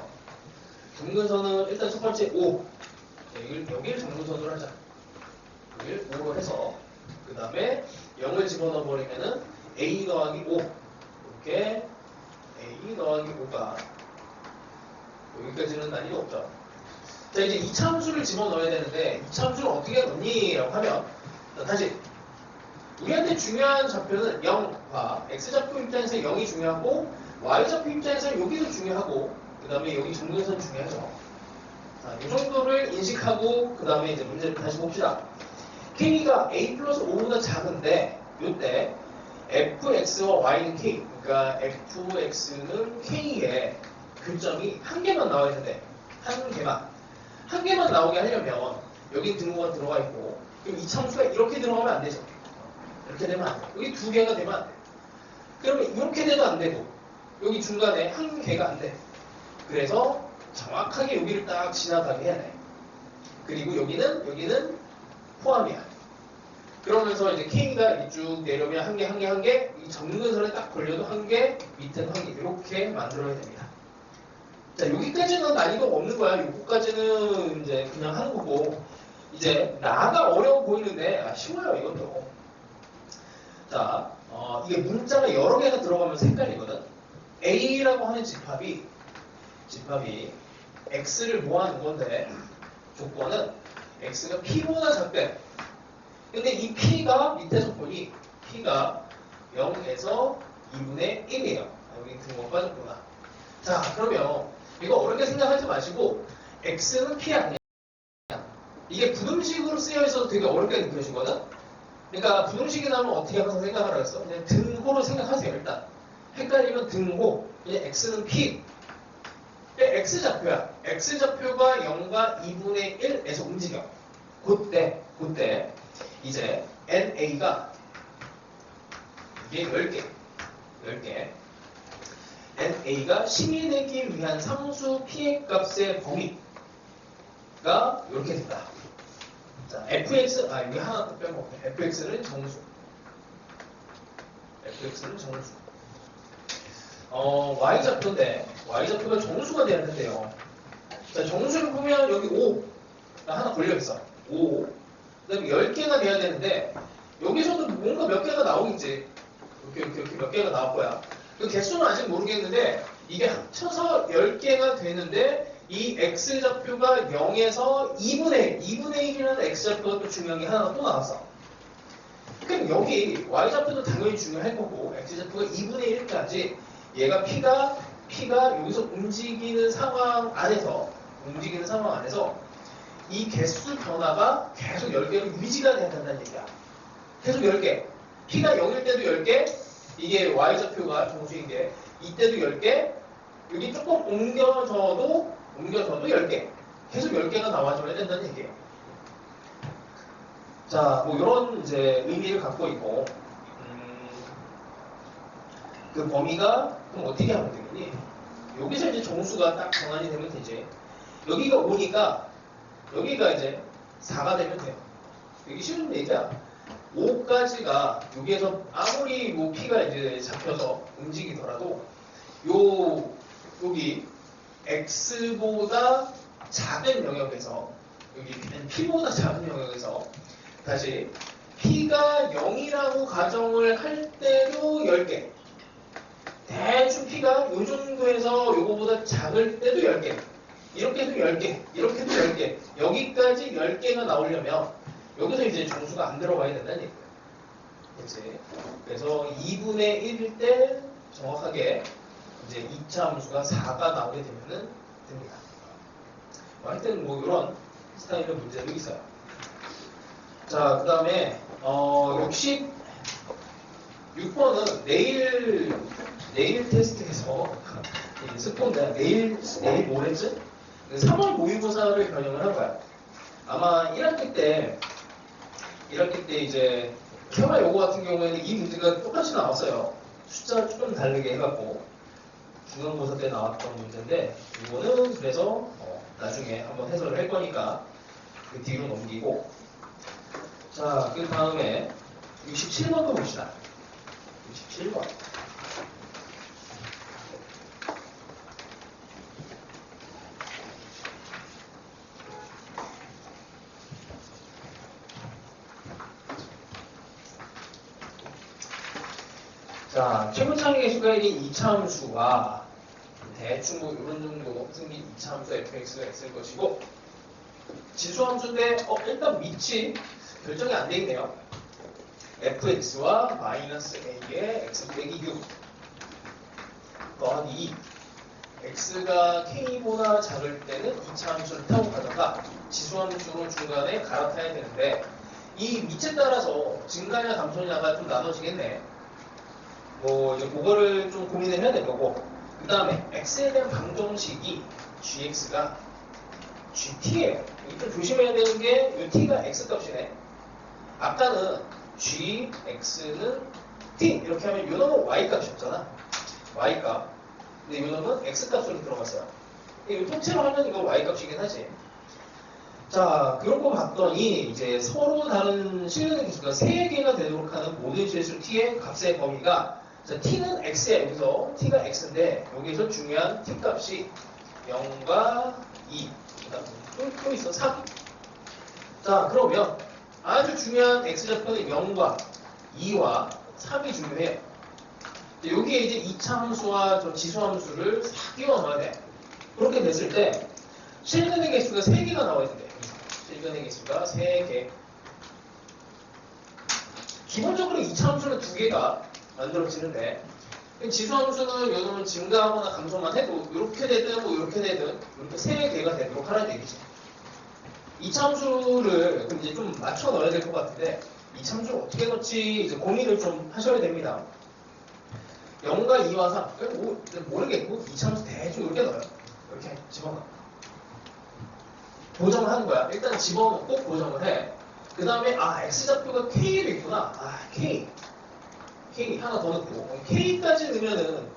정근선은 일단 첫 번째 5 여기를 정근선으로 하자. 여기를 5로 해서 그 다음에 0을 집어넣어 버리면은 a 더하기 5 이렇게 a 더하기 5가 여기까지는 난이도 없죠. 자, 이제 이차함수를 집어넣어야 되는데 이차함수를 어떻게 넣니? 라고 하면 다시 우리한테 중요한 좌표는 0과 x좌표 입장에서 0이 중요하고 y좌표 입장에서 여기도 중요하고 그 다음에 여기 정근선 중요하죠. 자, 이 정도를 인식하고 그 다음에 이제 문제를 다시 봅시다. k가 a 플러스 5보다 작은데 이때 fx와 y는 k 그러니까 fx는 k의 교점이 한 개만 나와야 되는데 한 개만 나오게 하려면 여기 등호가 들어가 있고 그럼 이차함수가 이렇게 들어가면 안 되죠. 이렇게 되면 안 돼. 여기 두 개가 되면 안 돼. 그러면 이렇게 돼도 안 되고 여기 중간에 한 개가 안 돼. 그래서 정확하게 여기를 딱 지나가게 해야 돼. 그리고 여기는 포함이야. 그러면서 이제 K가 쭉 내려오면 한 개, 이 정근선에 딱 걸려도 한 개, 밑에는 한 개, 이렇게 만들어야 됩니다. 자, 여기까지는 난이도 없는 거야. 여기까지는 이제 그냥 하는 거고. 이제 나가 어려워 보이는데 쉬워요, 이것도. 자, 이게 문자가 여러 개가 들어가면서 헷갈리거든. A라고 하는 집합이 X를 모아는 건데 조건은 X가 P보다 작대. 근데 이 P가 밑에서 보니 P가 0에서 2분의 1이에요. 여기 등호가 빠졌구나. 자, 그러면 이거 어렵게 생각하지 마시고 X는 P 아니야. 이게 부등식으로 쓰여 있어서 되게 어렵게 느껴지거든. 그러니까 부등식이 나오면 어떻게 항상 생각하라고 했어? 그냥 등호로 생각하세요. 일단 헷갈리면 등호. 이제 X는 P. X좌표야. X좌표가 0과 2분의 1에서 움직여. 그때 이제 NA가 이게 10개 NA가 심의되기 위한 상수 P의 값의 범위가 이렇게 된다. 자, FX, 여기 하나 더 빼먹었네. FX는 정수. Y좌표인데, Y좌표가 정수가 돼야 된대요. 자, 정수를 보면 여기 5가 하나 걸려있어. 5. 그 다음에 10개가 돼야 되는데, 여기서도 뭔가 몇 개가 나오겠지. 이렇게 몇 개가 나올 거야. 그 개수는 아직 모르겠는데, 이게 합쳐서 10개가 되는데, 이 X좌표가 0에서 2분의 1이라는 X좌표가 또 중요한 게 하나 또 나왔어. 그럼 여기 Y좌표도 당연히 중요할 거고, X좌표가 2분의 1까지 얘가 P가 여기서 움직이는 상황 안에서 이 개수 변화가 계속 10개로 유지가 돼야 된다는 얘기야. 계속 10개. P가 0일 때도 10개, 이게 Y좌표가 정수인 게, 이때도 10개, 여기 조금 옮겨져도 10개. 계속 10개가 나와줘야 된다는 얘기예요. 자, 뭐 이런 이제 의미를 갖고 있고, 그 범위가 그럼 어떻게 하면 되겠니? 여기서 이제 정수가 딱 정한이 되면 되지. 여기가 5니까 여기가 이제 4가 되면 돼요. 여기 쉬운 얘기야. 5까지가 여기에서 아무리 뭐 P가 이제 잡혀서 움직이더라도 여기 X보다 작은 영역에서 여기 P보다 작은 영역에서 다시 P가 0이라고 가정을 할 때도 10개. 대충 P가 이 정도에서 요거보다 작을 때도 10개. 이렇게도 10개. 이렇게도 10개. 여기까지 10개가 나오려면 여기서 이제 정수가 안 들어가야 된다는 얘기예요. 그치? 그래서 2분의 1일 때 정확하게 이제 2차 함수가 4가 나오게 되면은 됩니다. 하여튼 뭐 이런 스타일의 문제도 있어요. 자, 그 다음에 66번은 내일 테스트에서 스폰데 내일 모레쯤 3월 모의고사를 변형을 한 거야. 아마 1학기 때 이제 테마 요거 같은 경우에는 이 문제가 똑같이 나왔어요. 숫자 조금 다르게 해갖고 중간고사 때 나왔던 문제인데 이거는 그래서 나중에 한번 해설을 할 거니까 그 뒤로 넘기고, 자, 그 다음에 67번도 봅시다. 67번. 자, 최고창의 개수가 1인 2차 함수와 대충 뭐 이런 정도 생긴 2차 함수 fx가 있을 것이고, 지수 함수인데 일단 밑이 결정이 안 돼 있네요. fx와 마이너스 a의 x 빼기 6 더하기 2. x가 k보다 작을 때는 2차 함수를 타고 가다가 지수 함수로 중간에 갈아타야 되는데, 이 밑에 따라서 증가냐 감소냐가 좀 나눠지겠네. 뭐 이제 그거를 좀 고민을 해야 될 거고, 그 다음에 x에 대한 방정식이 gx가 gt예요. 여기 좀 조심해야 되는 게 이 t가 x 값이네. 아까는 gx는 t 이렇게 하면 이 놈은 y 값이었잖아. y 값. 근데 이 놈은 x 값으로 들어갔어요. 이 통째로 하면 이거 y 값이긴 하지. 자, 그런 거 봤더니 이제 서로 다른 실현의 개수가 3개가 되도록 하는 모든 실수 t의 값의 범위가, 자, t는 x야. 여기서 t가 x인데 여기서 중요한 t 값이 0과 2, 또 있어 3. 자, 그러면 아주 중요한 x좌표는 0과 2와 3이 중요해요. 여기에 이제 2차 함수와 저 지수 함수를 싹 끼워 넣어야 돼. 그렇게 됐을 때 실근의 개수가 3개가 나와야 돼. 실근의 개수가 3개. 기본적으로 2차 함수는 2개가 만들어지는데, 지수 함수는 요놈은 증가하거나 감소만 해도 이렇게 되든 뭐 이렇게 되든 이렇게 3개가 되도록 하라는 얘기지. 2차 함수를 그럼 이제 좀 맞춰 넣어야 될 것 같은데, 2차 함수를 어떻게 넣지 이제 고민을 좀 하셔야 됩니다. 0과 2와 3, 뭐 모르겠고 2차 함수 대충 이렇게 넣어요. 이렇게 집어넣어. 고정을 하는 거야. 일단 집어넣고 고정을 해. 그 다음에 x좌표가 k로 있구나. k 하나 더 넣고, k까지 넣으면은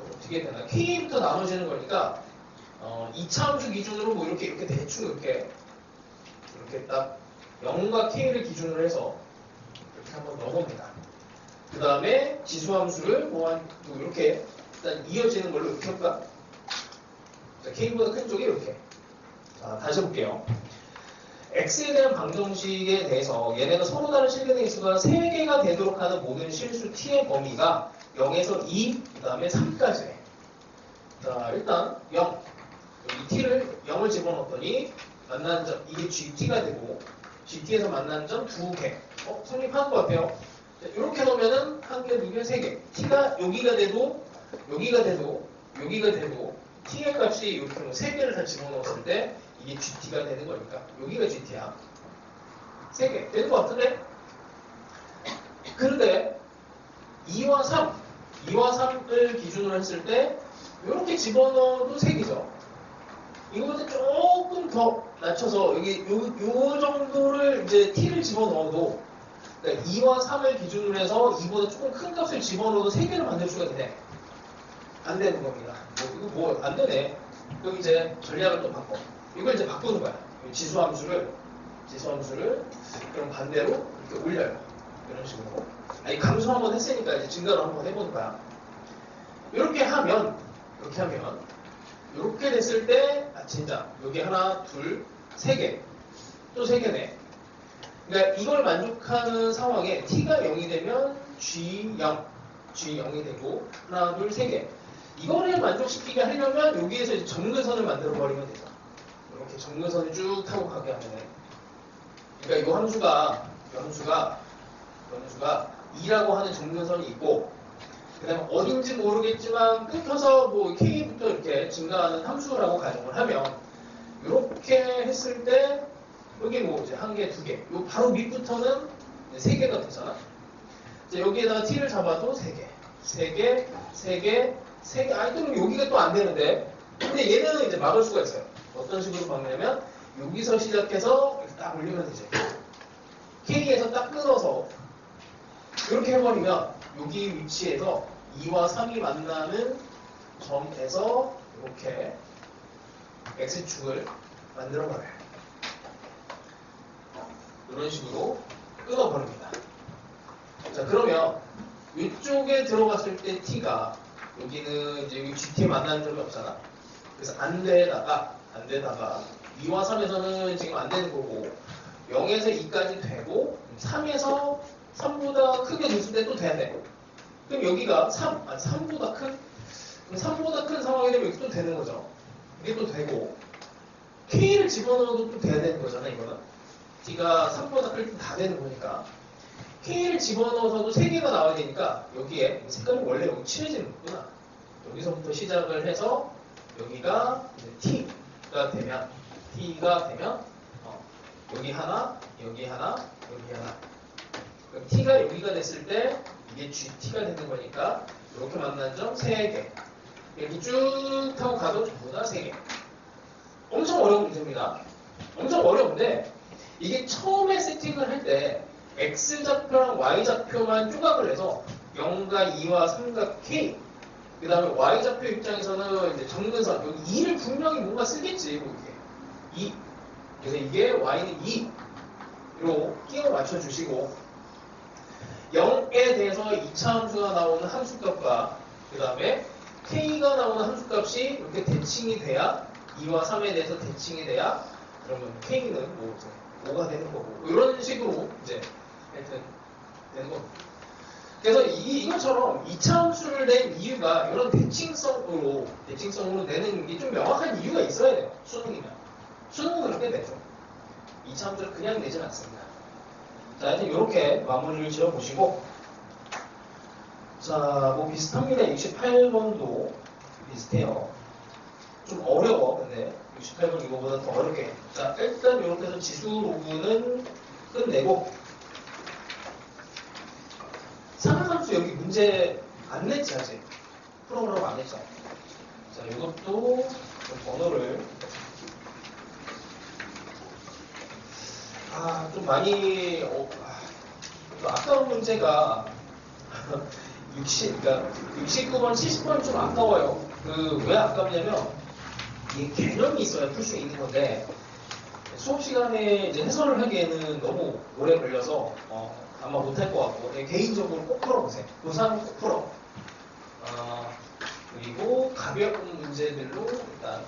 어떻게 되나, k부터 나눠지는 거니까 2차 함수 기준으로 뭐 이렇게 대충 이렇게 딱 0과 k를 기준으로 해서 이렇게 한번 넣어봅니다. 그 다음에 지수 함수를 뭐 이렇게 일단 이어지는 걸로 이렇게 할까? 자, k보다 큰 쪽이 이렇게. 자, 다시 해볼게요. x에 대한 방정식에 대해서 얘네가 서로 다른 실근의 개수가 3개가 되도록 하는 모든 실수 t의 범위가 0에서 2, 그 다음에 3까지네. 자, 일단 0. 여기 t를 0을 집어넣었더니 만난 점, 이게 gt가 되고, gt에서 만난 점 2개. 성립하는 것 같아요. 자, 이렇게 놓으면은 1개, 2개, 3개. t가 여기가 돼도, 여기가 돼도, 여기가 돼도, t의 값이 이렇게 뭐 3개를 다 집어넣었을 때 이게 GT가 되는 거니까 여기가 GT야. 3개 되는 것 같은데? 그런데 2와 3을 기준으로 했을 때 이렇게 집어넣어도 3개죠. 이거보다 조금 더 낮춰서 요 정도를 이제 t를 집어넣어도 그러니까 2와 3을 기준으로 해서 2보다 조금 큰 값을 집어넣어도 3개를 만들 수가 되네. 안 되는 겁니다. 이거 안 되네. 그럼 이제 전략을 또 바꿔. 이걸 이제 바꾸는 거야. 지수함수를 그럼 반대로 이렇게 올려요. 이런 식으로. 아니 감소 한번 했으니까 이제 증가를 한번 해보는 거야. 이렇게 하면 이렇게 됐을 때 진짜 여기 하나, 둘, 3개 또 3개네. 그러니까 이걸 만족하는 상황에 t가 0이 되면 G0이 되고 하나, 둘, 3개. 이거를 만족시키게 하려면 여기에서 이제 점근선을 만들어 버리면 되죠. 이렇게 점근선을 쭉 타고 가게 하면. 그러니까 이 함수가 2라고 하는 점근선이 있고, 그 다음에 어딘지 모르겠지만 끊겨서 뭐 k부터 이렇게 증가하는 함수라고 가정을 하면, 이렇게 했을 때 여기 뭐 이제 1개, 2개, 요 바로 밑부터는 3개가 되잖아. 여기에다가 t를 잡아도 3개. 아니, 그럼 여기가 또 안 되는데. 근데 얘는 이제 막을 수가 있어요. 어떤 식으로 막냐면, 여기서 시작해서 이렇게 딱 올리면 되죠. K에서 딱 끊어서, 이렇게 해버리면, 여기 위치에서 2와 3이 만나는 점에서 이렇게 X축을 만들어버려요. 이런 식으로 끊어버립니다. 자, 그러면, 이쪽에 들어갔을 때 T가 여기는 이제 여기 GT 만나는 점이 없잖아. 그래서 안 되다가 2와 3에서는 지금 안 되는 거고 0에서 2까지 되고 3에서 3보다 크게 됐을 때 또 돼야 돼. 그럼 여기가 3보다 큰? 그럼 3보다 큰 상황이 되면 여기 또 되는 거죠. 이게 또 되고 K를 집어넣어도 또 돼야 되는 거잖아. 이거는 T가 3보다 클 때 다 되는 거니까 K를 집어넣어서도 3개가 나와야 되니까 여기에 색깔이 원래 여기 칠해지는 거구나. 여기서부터 시작을 해서 여기가 T가 되면 여기 하나 그럼 T가 여기가 됐을 때 이게 GT가 되는 거니까 이렇게 만난 점 3개 여기 쭉 타고 가도 전부 다 3개. 엄청 어려운 문제입니다. 엄청 어려운데 이게 처음에 세팅을 할 때 X좌표랑 Y좌표만 조각을 해서 0과 2와 3과 K 그 다음에 Y좌표 입장에서는 이제 점근선 여기 2를 분명히 뭔가 쓰겠지 뭐 이게 2 그래서 이게 Y는 2로 끼워 맞춰주시고 0에 대해서 2차 함수가 나오는 함수값과 그 다음에 K가 나오는 함수값이 이렇게 대칭이 돼야 2와 3에 대해서 대칭이 돼야 그러면 K는 뭐 5가 되는 거고 이런 식으로 이제 하여튼 되는 겁니다. 그래서 이것처럼 2차 함수를 낸 이유가 이런 대칭성으로 내는 게 좀 명확한 이유가 있어야 돼요. 수능은 그렇게 되죠. 2차 함수를 그냥 내진 않습니다. 자, 하여튼 이렇게 마무리를 지어보시고 자, 뭐 비슷합니다. 68번도 비슷해요. 좀 어려워. 근데 68번 이거보다 더 어렵게. 자, 일단 이렇게 해서 지수 로그는 끝내고 상하함수 여기 문제 안 냈지 아직. 프로그램 안 했죠. 자, 이것도 좀 번호를 좀 많이 좀 아까운 문제가 69번, 70번이 좀 아까워요. 왜 아깝냐면 이게 개념이 있어야 풀 수 있는 건데 수업 시간에 이제 해설을 하기에는 너무 오래 걸려서 아마 못할 것 같고 개인적으로 꼭 풀어보세요. 고3 꼭 풀어. 그리고 가벼운 문제들로 일단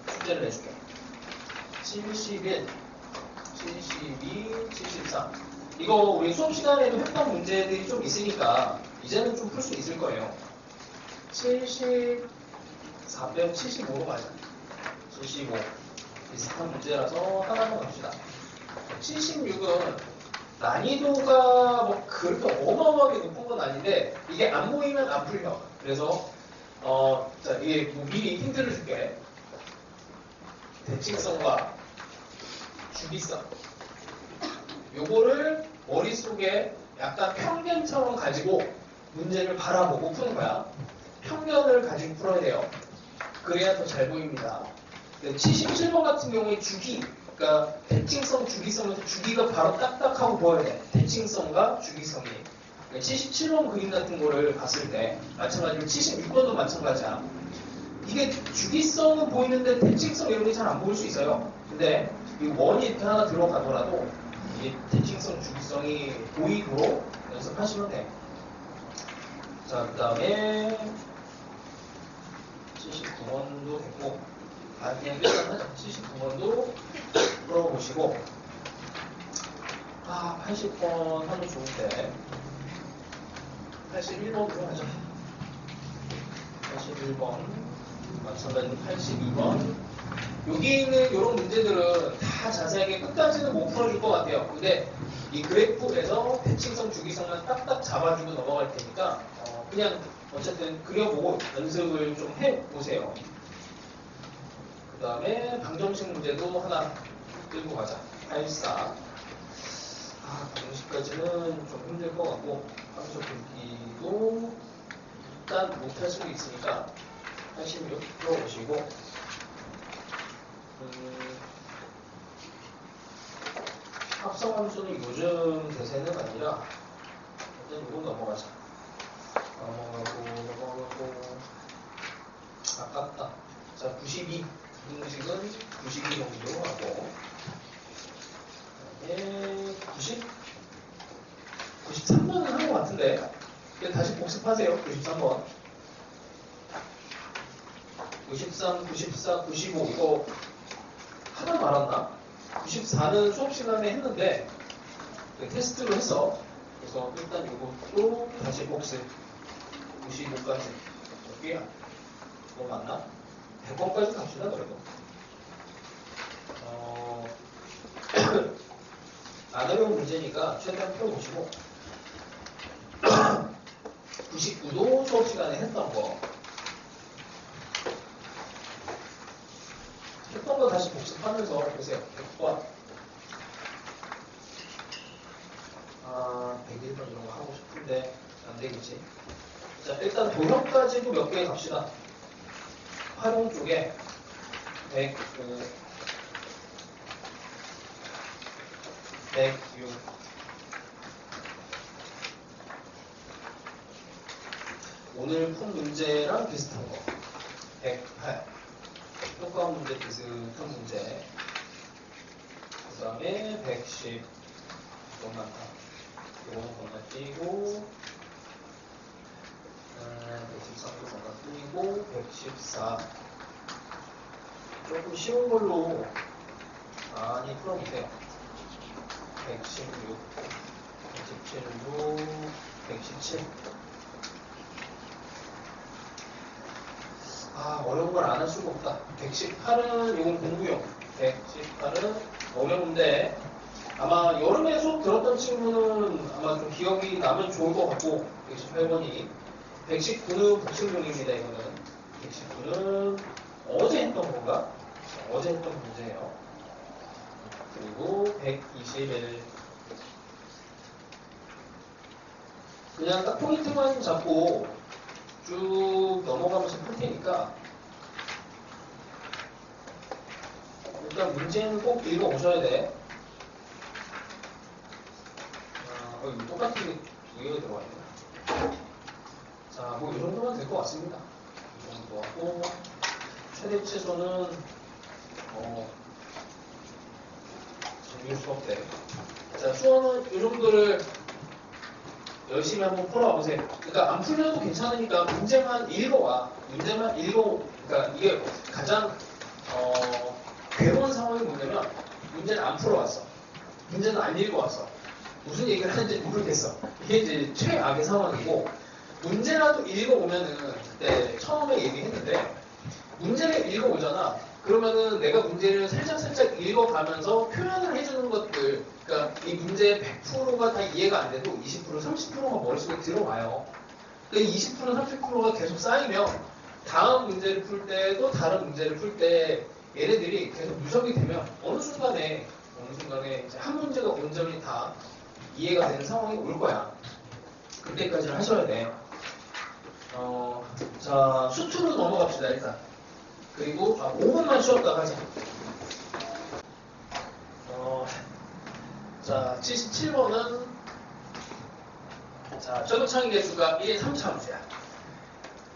숙제를 해줄게. 71, 72, 73 이거 우리 수업 시간에도 했던 문제들이 좀 있으니까 이제는 좀 풀 수 있을 거예요. 74 빼고 75로 가자. 75 비슷한 문제라서 하나만 갑시다. 76은 난이도가 뭐 그렇게 어마어마하게 높은 건 아닌데 이게 안 보이면 안 풀려. 그래서 자, 이게 뭐 미리 힌트를 줄게. 대칭성과 주기성. 요거를 머릿속에 약간 편견처럼 가지고 문제를 바라보고 푸는 거야. 편견을 가지고 풀어야 돼요. 그래야 더 잘 보입니다. 77번 같은 경우에 주기, 그러니까 대칭성, 주기성에서 주기가 바로 딱딱하고 보여야 돼. 대칭성과 주기성이. 77번 그림 같은 거를 봤을 때 마찬가지로 76번도 마찬가지야. 이게 주기성은 보이는데 대칭성 이런 게 잘 안 보일 수 있어요. 근데 이 원이 이렇게 하나 들어가더라도 이 대칭성, 주기성이 보이도록 연습하시면 돼. 자, 그 다음에 79번도 됐고, 그냥 일단은 79번도 풀어보시고, 80번 하면 좋은데 81번으로 하죠. 81번 마찬가지로 82번. 여기 있는 이런 문제들은 다 자세하게 끝까지는 못 풀어줄 것 같아요. 근데 이 그래프에서 대칭성, 주기성만 딱딱 잡아주고 넘어갈 테니까 그냥 어쨌든 그려보고 연습을 좀 해보세요. 그 다음에 방정식 문제도 하나 끌고 가자. 84. 방정식까지는 좀 힘들 것 같고 함수 굵기도 일단 못할 수도 있으니까 86 풀어보시고 합성함수는 요즘 대세는 아니라 일단 이건 넘어가자. 넘어가고 아깝다. 자, 92 방정식은 92 정도 하고 그다음에 93번은 한 것 같은데 다시 복습하세요. 93번 93, 94, 95 이거 하나 말았나? 94는 수업 시간에 했는데 테스트로 했어. 그래서 일단 이것도 다시 복습. 95까지 여기야. 그거 맞나? 100번까지 갑시다 그래도. 안 어려운 문제니까 최대한 펴보시고 99도 수업 시간에 했던 거 다시 복습하면서 보세요. 100번 101번 이런 거 하고 싶은데 안 되겠지. 자, 일단 도형까지도 몇 개 갑시다. 활용 쪽에 105 106 오늘 푼 문제랑 비슷한 거 108 효과 문제 비슷한 문제 그 다음에 110 너무 많다. 이거는 건너뛰고 113도 건너뛰고 114 조금 쉬운 걸로 많이 풀어보세요. 116 117도 117 어려운 걸 안 할 수가 없다. 118은 이건 공부용 118은 어려운데 아마 여름에 수업 들었던 친구는 아마 좀 기억이 나면 좋을 것 같고 118번이 119는 복습용입니다. 이거는 119는 어제 했던 건가? 어제 했던 문제예요. 그리고 121 그냥 딱 포인트만 잡고 쭉 넘어가면서 풀 테니까 일단 문제는 꼭 읽어보셔야 돼. 똑같은 게 두 개가 들어와 있네. 자, 뭐 이 정도면 될 것 같습니다. 이 정도 하고 최대 최소는 정규 수업 때. 자, 수업은 이 정도를 열심히 한번 풀어보세요. 그러니까 안 풀려도 괜찮으니까 문제만 읽어와. 문제만 읽어. 그러니까 이게 가장 괴로운 상황이 뭐냐면 문제를 안 풀어왔어. 문제는 안 읽어왔어. 무슨 얘기를 하는지 모르겠어. 이게 이제 최악의 상황이고 문제라도 읽어오면은 그때 처음에 얘기했는데 문제를 읽어오잖아. 그러면은 내가 문제를 살짝 읽어가면서 표현을 해주는 것들 그러니까 이 문제의 100%가 다 이해가 안 돼도 20% 30%가 머릿속에 들어와요. 근데 20% 30%가 계속 쌓이면 다음 문제를 풀 때도 다른 문제를 풀 때 얘네들이 계속 누적이 되면 어느 순간에 이제 한 문제가 온전히 다 이해가 되는 상황이 올 거야. 그때까지는 하셔야 돼. 자, 수투로 넘어갑시다, 일단. 그리고 5분만 쉬었다가 하자. 자, 77번은 자, 최고창의 개수가 1, 3차함수야.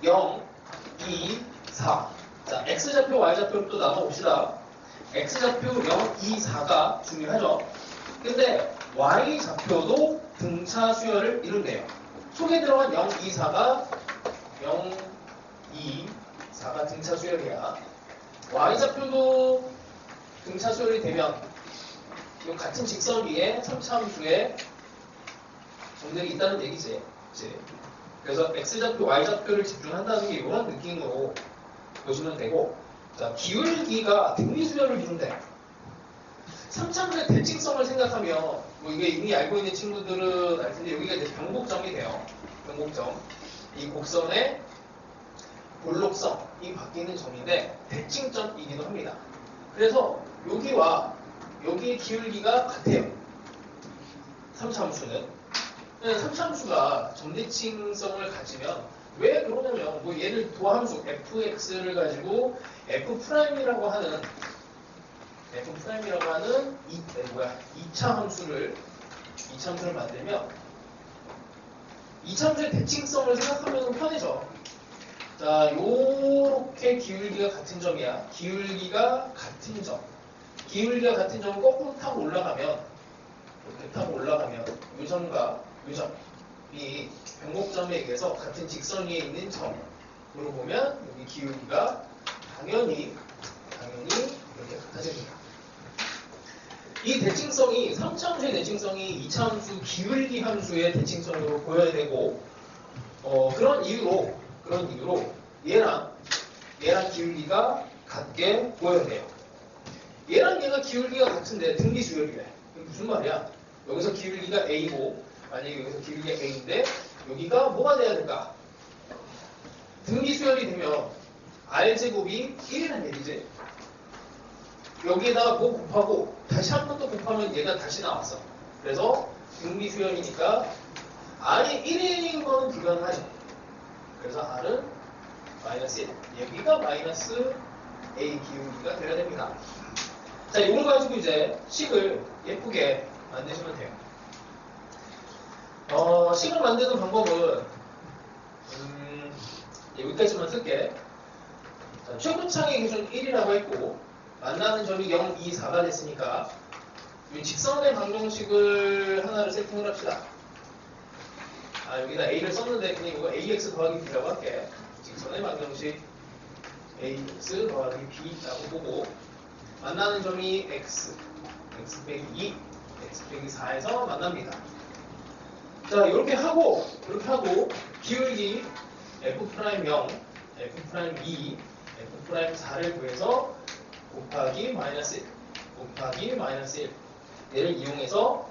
0, 2, 4. 자, X좌표, Y좌표로 또 나눠봅시다. X좌표 0, 2, 4가 중요하죠. 근데 Y좌표도 등차 수열을 이룬대요. 속에 들어간 0, 2, 4가 0, 2, 4가 등차 수열이야. Y좌표도 등차 수열이 되면 이 같은 직선 위에 3차함수에 점들이 있다는 얘기지. 그치? 그래서 X좌표, Y좌표를 집중한다는 게 이런 느낌으로 보시면 되고, 자, 기울기가 등비수열을 이룬대. 3차함수의 대칭성을 생각하면, 뭐 이게 이미 알고 있는 친구들은 알 텐데, 여기가 이제 변곡점이 돼요. 변곡점. 이 곡선의 볼록성이 바뀌는 점인데, 대칭점이기도 합니다. 그래서 여기와 여기의 기울기가 같아요. 3차함수는. 3차함수가 점대칭성을 가지면 왜 그러냐면 뭐 얘를 도함수 fx를 가지고 f'이라고 하는 2차 함수를 만들면 2차 함수의 대칭성을 생각하면 편해져. 자, 요렇게 기울기가 같은 점이야. 기울기가 같은 점. 기울기가 같은 점을 거꾸로 타고 올라가면 이렇게 타고 올라가면 요 점과 요 점이 변곡점에 의해서 같은 직선 위에 있는 점으로 보면 여기 기울기가 당연히 이렇게 같아집니다. 이 대칭성이 3차 함수의 대칭성이 2차 함수 기울기 함수의 대칭성으로 보여야 되고 그런 이유로 얘랑 기울기가 같게 보여야 돼요. 얘랑 얘가 기울기가 같은데 등비수열이래. 무슨 말이야? 여기서 기울기가 A고 만약에 여기서 기울기가 A인데 여기가 뭐가 돼야 될까? 등비수열이 되면 R제곱이 1이라는 얘기지. 여기에다가 뭐 곱하고 다시 한 번 더 곱하면 얘가 다시 나왔어. 그래서 등비수열이니까 R이 1인 거는 불가능하죠. 그래서 R은 마이너스 1. 여기가 마이너스 A 기울기가 돼야 됩니다. 자, 이걸 가지고 이제 식을 예쁘게 만드시면 돼요. 식을 만드는 방법은 여기까지만 쓸게. 자, 최고창의 기준 1이라고 했고 만나는 점이 0, 2, 4가 됐으니까 이 직선의 방정식을 하나를 세팅을 합시다. 여기다 A를 썼는데 그냥 이거 AX 더하기 B라고 할게. 직선의 방정식 AX 더하기 B라고 보고 만나는 점이 X 빼기 2, X 빼기 4에서 만납니다. 자, 이렇게 하고 기울기 F'0, F'2, F'4를 구해서 곱하기 마이너스 1 얘를 이용해서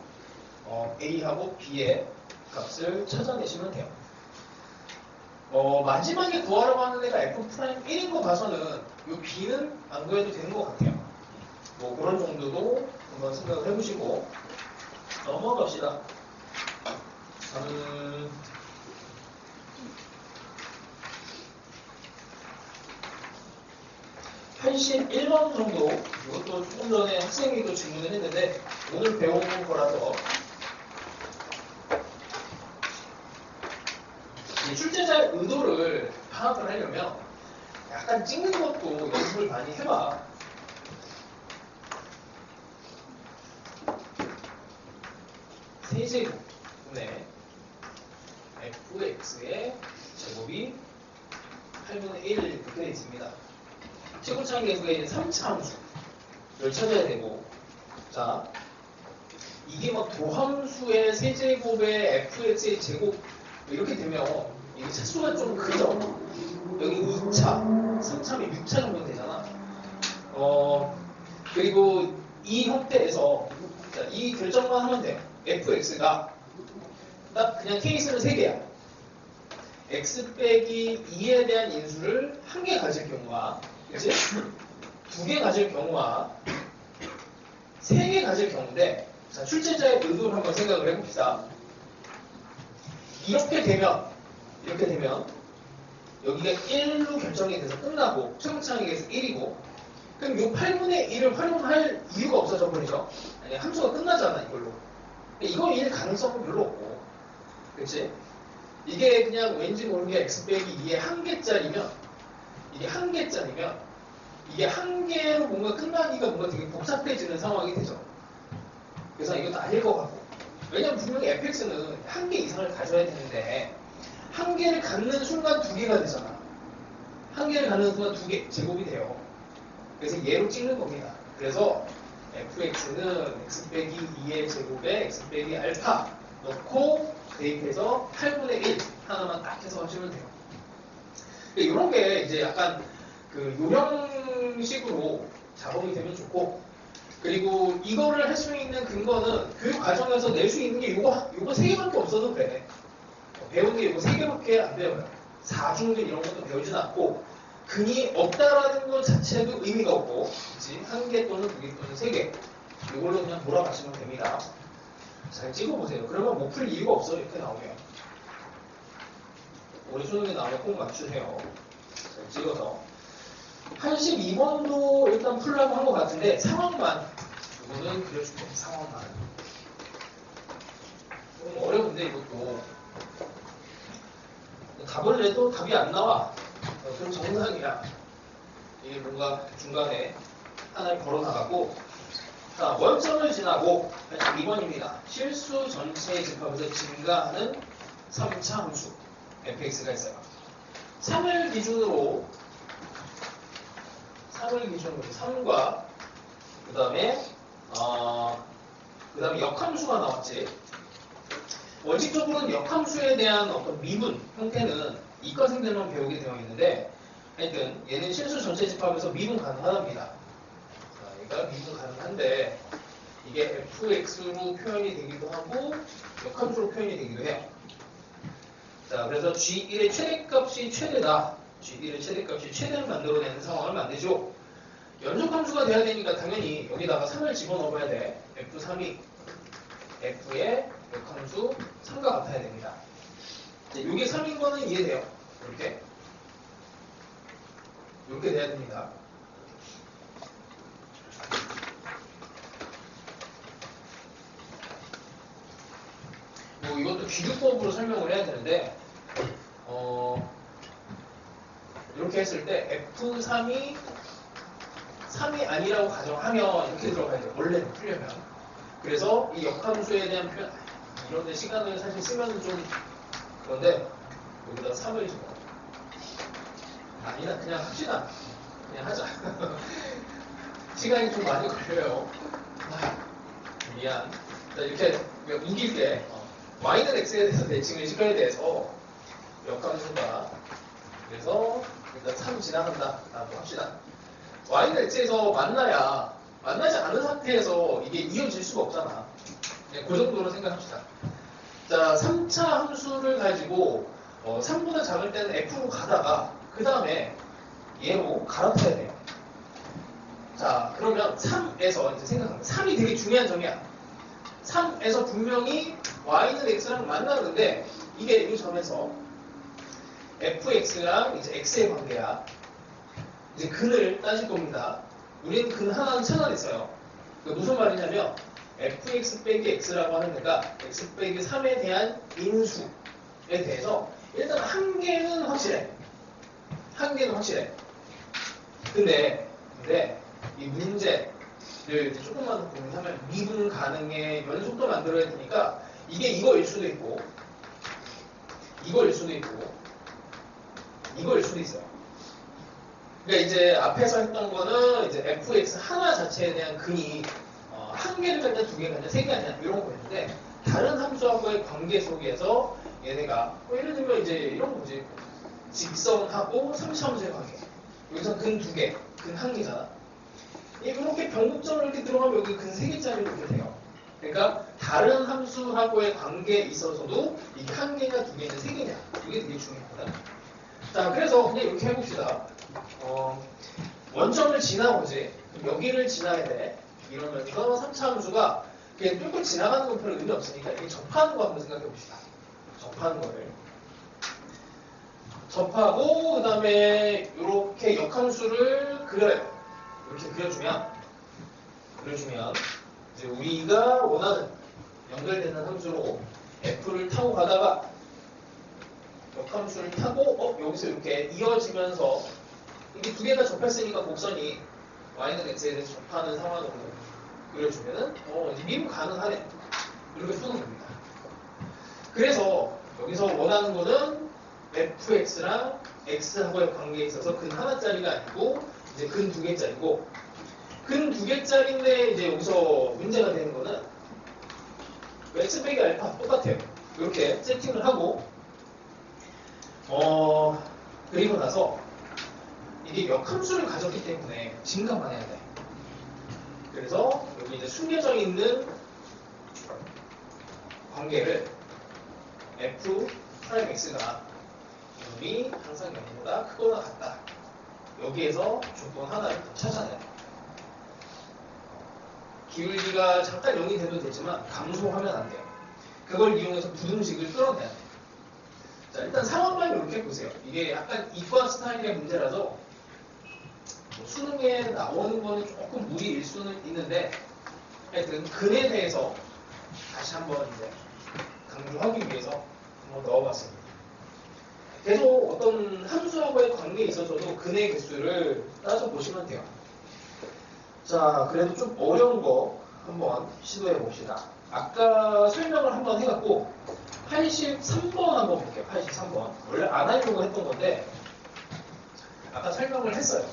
A하고 B의 값을 찾아내시면 돼요. 마지막에 구하라고 하는 애가 F'1인 거 봐서는 이 B는 안 구해도 되는 것 같아요. 뭐 그런 정도도 한번 생각을 해보시고 넘어갑시다. 81번 정도, 이것도 조금 전에 학생이 또 질문을 했는데 오늘 배운 거라서 출제자의 의도를 파악을 하려면 약간 찍는 것도 연습을 많이 해봐. 세제곱분의 fx의 제곱이 8분의 1 이렇게 되어 있습니다. 최고차항 계수가 이제 3차 함수를 찾아야 되고, 자, 이게 막 도함수의 세제곱의 fx의 제곱 이렇게 되면 이게 차수가 좀 크죠. 여기 2차, 3차면 6차 정도 되잖아. 그리고 이 형태에서 자, 이 결정만 하면 돼. fx가 딱 그냥 케이스는 3개야. x 빼기 2에 대한 인수를 한 개 가질 경우와, 그치? 두 개 가질 경우와, 세 개 가질 경우인데, 자, 출제자의 의도를 한번 생각을 해봅시다. 이렇게 되면, 여기가 1로 결정이 돼서 끝나고, 최고차항에서 1이고, 그럼 이 8분의 1을 활용할 이유가 없어져 버리죠. 아니, 함수가 끝나잖아, 이걸로. 이거 1 가능성은 별로 없고, 그치? 이게 그냥 왠지 모르게 x 빼기 2의 한 개짜리면, 이게 한 개짜리면, 이게 한 개로 뭔가 끝나기가 뭔가 되게 복잡해지는 상황이 되죠. 그래서 이것도 아닐 것 같고. 왜냐면 분명히 fx는 한 개 이상을 가져야 되는데, 한 개를 갖는 순간 두 개가 되잖아. 한 개를 갖는 순간 두 개, 제곱이 돼요. 그래서 얘로 찍는 겁니다. 그래서 fx는 x 빼기 2의 제곱에 x 빼기 알파 넣고 대입해서 8분의 1 하나만 딱 해서 하시면 돼요. 이런 게 이제 약간 그 요령식으로 작업이 되면 좋고, 그리고 이거를 할 수 있는 근거는 그 과정에서 낼 수 있는 게 요거 3개밖에 없어도 그래. 배운 게 요거 3개밖에 안 배워요. 사중근 이런 것도 배우진 않고, 근이 없다라는 것 자체도 의미가 없고, 그치? 1개 또는 2개 또는 3개. 이걸로 그냥 몰아가시면 됩니다. 잘 찍어보세요. 그러면 못 풀 이유가 없어, 이렇게 나오면. 우리 수능에 나오면 꼭 맞추세요. 잘 찍어서. 82번도 일단 풀라고 한 것 같은데, 상황만. 이거는 그려줄게요, 상황만. 좀 어려운데, 이것도. 답을 내도 답이 안 나와. 그럼 정상이야. 이게 뭔가 중간에 하나를 걸어 나가고, 자, 원점을 지나고 2번입니다. 실수 전체의 집합에서 증가하는 3차 함수 fx가 있어요. 3을 기준으로 3과 그 다음에 역함수가 나왔지. 원칙적으로는 역함수에 대한 어떤 미분 형태는 이과생들만 배우게 되어 있는데, 하여튼 얘는 실수 전체 집합에서 미분 가능하답니다. 자, 얘가 미분 가능한데 이게 fx로 표현이 되기도 하고 역함수로 표현이 되기도 해요. 자, 그래서 g1의 최대값이 최대다. g1의 최대값이 최대를 만들어내는 상황을 만들죠. 연속함수가 돼야 되니까 당연히 여기다가 3을 집어넣어야 돼. f3이 f의 역함수 3과 같아야 됩니다. 이게 3인 거는 이해돼요. 이렇게 돼야 됩니다. 뭐 이것도 비교법으로 설명을 해야 되는데, 이렇게 했을 때 F3이 3이 아니라고 가정하면 이렇게 들어가야죠. 원래는 풀려면. 그래서 이 역함수에 대한 표현, 이런데 시간을 사실 쓰면 좀 그런데 여기다 3을 집어. 아니다, 그냥 합시다. 그냥 하자. 시간이 좀 많이 걸려요. 미안. 자, 이렇게 우길 때 y는 x에 대해서 대칭을 시켜야 돼서 역함수가, 그래서 일단 3 지나간다 라고 합시다. y는 x에서 만나지 않은 상태에서 이게 이어질 수가 없잖아. 그냥 그 정도로 생각합시다. 자, 3차 함수를 가지고 3보다 작을 때는 f로 가다가 그 다음에 얘로 갈아타야 돼요. 자, 그러면 3에서 이제 생각합니다. 3이 되게 중요한 점이야. 3에서 분명히 y는 x랑 만나는데 이게 이 점에서 fx랑 이제 x의 관계야. 이제 근을 따질 겁니다. 우리는 근 하나는 찾아냈어요. 무슨 말이냐면 fx 빼기 x라고 하는 데가 x 빼기 3에 대한 인수에 대해서 일단 한 개는 확실해. 근데 이 문제를 이제 조금만 더 고민하면 미분 가능의 연속도 만들어야 되니까 이게 이거일 수도 있고 이거일 수도 있어요. 그러니까 이제 앞에서 했던 거는 이제 fx 하나 자체에 대한 근이 한 개를 갖냐, 두 개를 갖냐, 세 개가 아니냐 이런 거였는데, 다른 함수하고의 관계 속에서 얘네가 예를 들면 이제 이런 거지. 직선하고 3차 함수의 관계. 여기서 근 두 개, 근 한 개잖아. 이렇게 변곡점을 이렇게 들어가면 여기 근 세 개짜리로 이렇게 돼요. 그러니까 다른 함수하고의 관계에 있어서도 이게 한 개냐 두 개냐 세 개냐 이게 되게 중요하거든. 자, 그래서 그냥 이렇게 해봅시다. 원점을 지나오지. 여기를 지나야 돼. 이러면서 3차 함수가 그냥 뚫고 지나가는 건 별로 의미 없으니까 이게 접하는 거 한번 생각해 봅시다. 접하는 거를. 접하고 그 다음에 이렇게 역함수를 그려요. 이렇게 그려주면 이제 우리가 원하는 연결되는 함수로 f를 타고 가다가 역함수를 타고 여기서 이렇게 이어지면서 이게 두 개가 접했으니까 곡선이 y는 x에 대해서 접하는 상황으로 그려주면은 이제 미분 가능하네. 이렇게 푸는 겁니다. 그래서 여기서 원하는 거는 fx랑 x하고의 관계에 있어서 근 하나짜리가 아니고 이제 근 두 개짜리고, 근 두 개짜리인데 이제 여기서 문제가 되는 거는 x 빼기 알파 똑같아요. 이렇게 세팅을 하고 그리고 나서 이게 역함수를 가졌기 때문에 증가만 해야 돼. 그래서 여기 이제 숨겨져 있는 관계를 f 프라임 x가 이놈이 항상 0보다 크거나 같다. 여기에서 조건 하나를 더 찾아내야 돼. 기울기가 잠깐 0이 돼도 되지만 감소하면 안 돼요. 그걸 이용해서 부등식을 끌어내야 돼. 자, 일단 상황만 이렇게 보세요. 이게 약간 이과 스타일의 문제라서 뭐 수능에 나오는 거는 조금 무리일 수는 있는데 하여튼 근에 대해서 다시 한번 이제 강조하기 위해서 한번 넣어봤습니다. 계속 어떤 함수하고의 관계에 있어서도 근의 개수를 따져보시면 돼요. 자, 그래도 좀 어려운 거 한번 시도해 봅시다. 아까 설명을 한번 해갖고 83번 한번 볼게요. 83번. 원래 안 하려고 했던 건데 아까 설명을 했어요.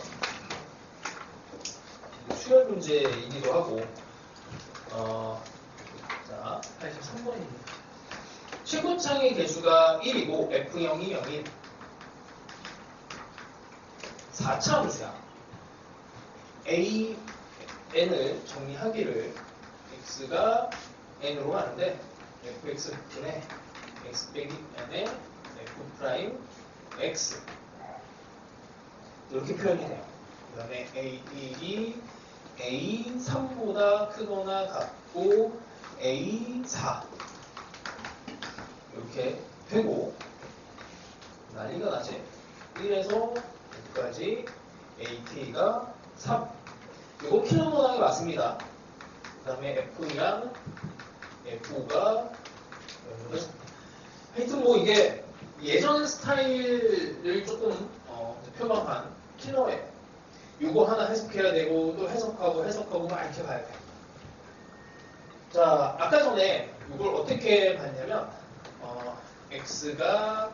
수열 문제이기도 하고 자, 83번입니다. 최고창의 개수가 1이고 F0이 0인 4차 함수야. A, N을 정리하기를 X가 N으로 가는데 fx분의 x 빼기 n의 f 프라임 x 이렇게 표현이 돼요. 그 다음에 A1이 A3보다 크거나 같고 A4 이렇게 되고 난리가 나지. 1에서 9까지 AK가 3 이거 킬로모당이 맞습니다. 그 다음에 F랑 F가 하여튼 뭐 이게 예전 스타일을 조금 표방한 킬러예요. 이거 하나 해석해야 되고 또 해석하고 막 이렇게 가야 돼. 자, 아까 전에 이걸 어떻게 봤냐면 x가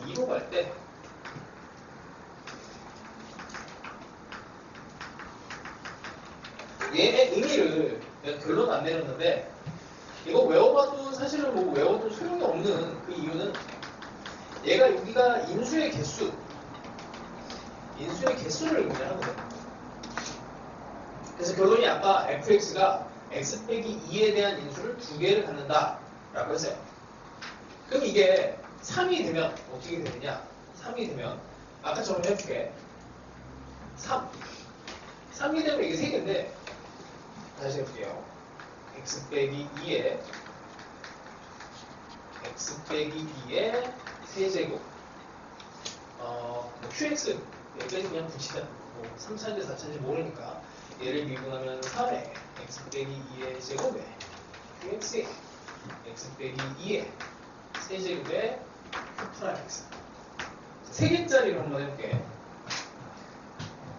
2로 갈 때 얘의 의미를 내가 결론 안 내렸는데 이거 외워봐도 사실은 뭐 외워도 소용이 없는 그 이유는 얘가 여기가 인수의 개수를 의미하거든. 그래서 결론이 아까 fx가 x 빼기 2에 대한 인수를 2개를 갖는다 라고 했어요. 그럼 이게 3이 되면 어떻게 되느냐? 3이 되면 아까처럼 해볼게. 3이 되면 이게 3개인데 다시 해볼게요. x 빼기 2에 세제곱 qx 여기까지 그냥 붙이자. 뭐 3차인지 4차인지 모르니까 얘를 미분하면 3에 x 빼기 2의 제곱에 qx x 빼기 2의 세제곱에 q 프라임 x 3개짜리로 한번 해볼게.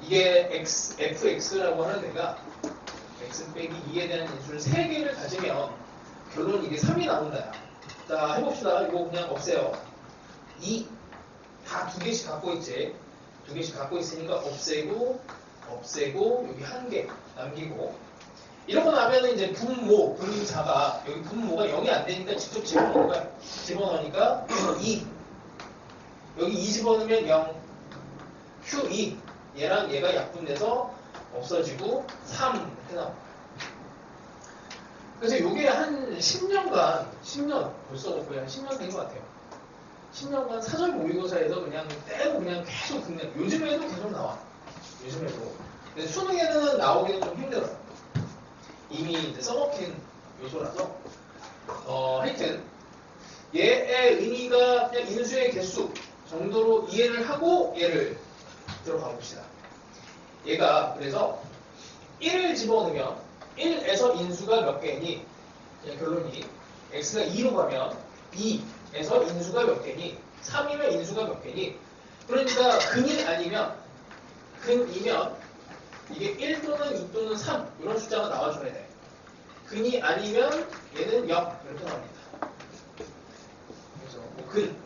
이게 fx라고 하는 애가 x 빼기 2에 대한 인수를 3개를 가지면 결론 이게 3이 나온다. 자, 해봅시다. 이거 그냥 없애요. 2 다 2개씩 갖고 있지. 2개씩 갖고 있으니까 없애고 여기 1개 남기고 이러고 나면은 이제 분모가 여기 분모가 0이 안 되니까 직접 집어넣으니까 2 여기 2 집어넣으면 0 Q2 얘랑 얘가 약분돼서 없어지고 3 이렇게 나와. 그래서 이게 한 10년 벌써 거의 한 10년 된 것 같아요. 10년간 사설 모의고사에서 그냥 떼고 그냥 계속 듣는, 요즘에도 계속 나와. 요즘에도. 근데 수능에는 나오기는 좀 힘들어요. 이미 이제 써먹힌 요소라서. 하여튼, 얘의 의미가 그냥 인수의 개수 정도로 이해를 하고 얘를 들어가 봅시다. 얘가 그래서 1을 집어넣으면 1에서 인수가 몇 개니? 결론이 x가 2로 가면 2에서 인수가 몇 개니? 3이면 인수가 몇 개니? 그러니까 근이 아니면 근이면 이게 1 또는 2 또는 3 이런 숫자가 나와줘야 돼. 근이 아니면 얘는 0 이렇게 나옵니다. 그래서 뭐 근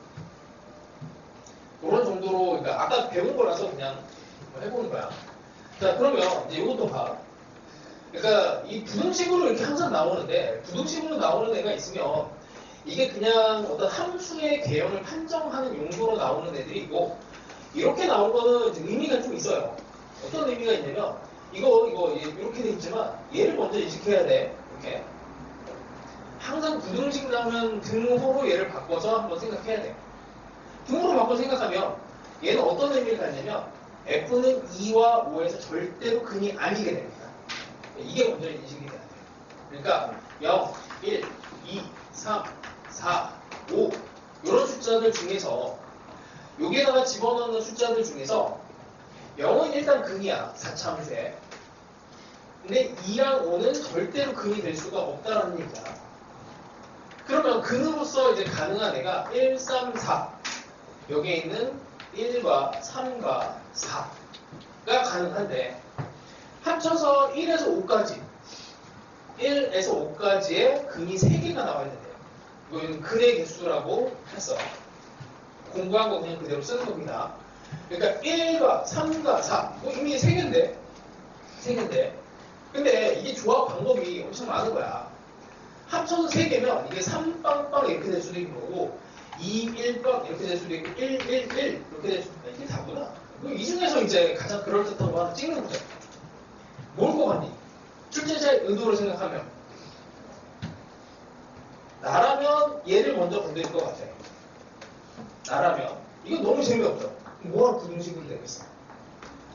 그런 정도로 그러니까 아까 배운 거라서 그냥 해보는 거야. 자 그러면 이제 이것도 봐. 그러니까 이 부등식으로 이렇게 항상 나오는데 부등식으로 나오는 애가 있으면 이게 그냥 어떤 함수의 개형을 판정하는 용도로 나오는 애들이 있고 이렇게 나온 거는 의미가 좀 있어요. 어떤 의미가 있냐면 이거 이렇게 돼 있지만 얘를 먼저 인식해야 돼. 이렇게 항상 부등식 나오면 등호로 얘를 바꿔서 한번 생각해야 돼. 등호로 바꿔 생각하면 얘는 어떤 의미를 갖냐면 F는 2와 5에서 절대로 근이 아니게 됩니다. 이게 먼저 인식이 돼야 돼요. 그러니까 0, 1, 2, 3, 4, 5 이런 숫자들 중에서 여기에다가 집어넣는 숫자들 중에서 0은 일단 근이야. 4차 함수에. 근데 2랑 5는 절대로 근이 될 수가 없다는 얘기야. 그러면 근으로서 이제 가능한 애가 1, 3, 4 여기에 있는 1과 3과 4가 가능한데 합쳐서 1에서 5까지 1에서 5까지의 근이 3개가 나와야 된대요. 이거는 근의 개수라고 했어. 공부한 거 그냥 그대로 쓰는 겁니다. 그러니까 1과 3과 4 이미 3개인데 근데 이게 조합 방법이 엄청 많은 거야. 합쳐서 3개면 이게 3빵빵 이렇게 될 수도 있는 거고 2, 1빵 이렇게 될 수도 있고 1, 1, 1 이렇게 될 수도 있고 이게 다구나. 이 중에서 이제 가장 그럴듯한 거 하나 찍는 거죠. 뭘 것 같니? 출제자의 의도를 생각하면 나라면 얘를 먼저 건드릴 것 같아. 나라면 이거 너무 재미없죠? 뭐하러 부등식으로 되겠어?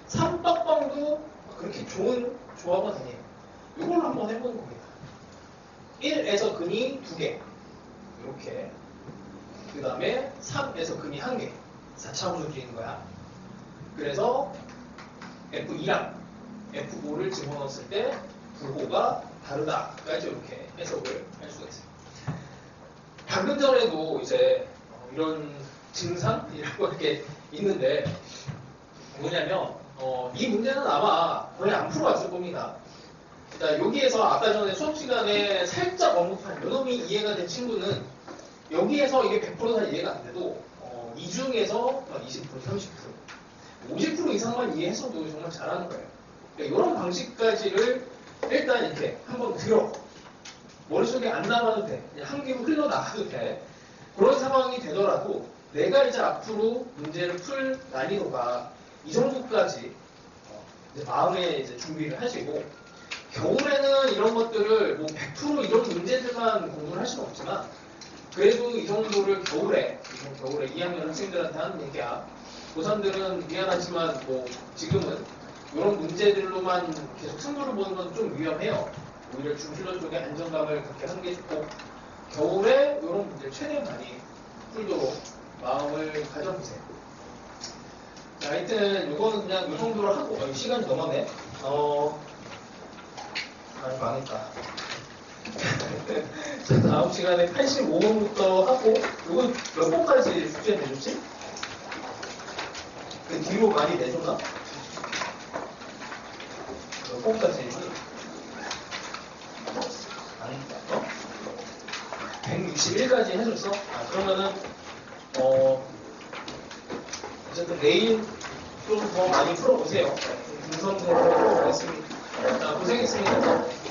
3빵빵도 그렇게 좋은 조합은 아니에요. 이걸로 한번 해보는 겁니다. 1에서 근이 2개 이렇게 그 다음에 3에서 근이 1개 4차함수로 되는 거야. 그래서 F2랑 F5를 집어넣었을 때 부호가 다르다까지 이렇게 해석을 할 수가 있어요. 방금 전에도 이제 이런 증상 이렇게 있는데 뭐냐면 이 문제는 아마 거의 안 풀어왔을 겁니다. 자, 여기에서 아까 전에 수업 시간에 살짝 언급한 요놈이 이해가 된 친구는 여기에서 이게 100%다 이해가 안 돼도 이 중에서 20%, 30%, 50% 이상만 이해했어도 정말 잘하는 거예요. 그러니까 이런 방식까지를 일단 이렇게 한번 들어. 머릿속에 안 남아도 돼. 그냥 한 귀로 흘러나가도 돼. 그런 상황이 되더라도 내가 이제 앞으로 문제를 풀 난이도가 이 정도까지 이제 마음에 이제 준비를 하시고 겨울에는 이런 것들을 뭐 100% 이런 문제들만 공부를 할 수는 없지만 그래도 이 정도를 겨울에 2학년 학생들한테 하는 얘기야. 고3들은 미안하지만 뭐 지금은 이런 문제들로만 계속 승부를 보는 건 좀 위험해요. 오히려 중실로 쪽에 안정감을 갖게 하는 게 좋고 겨울에 이런 문제를 최대한 많이 풀도록 마음을 가져보세요. 자, 하여튼 이거는 그냥 이 정도로 하고 시간이 넘었네. 망했다. 자, 다음 시간에 85번부터 하고 이건 몇 번까지 숙제 내줬지? 그 뒤로 많이 내줬나? 몇 번까지? 아니, 161까지 해줬어? 그러면은 어쨌든 내일 좀 더 많이 풀어보세요. 분석으로 풀어보겠습니다. 자, 고생했습니다.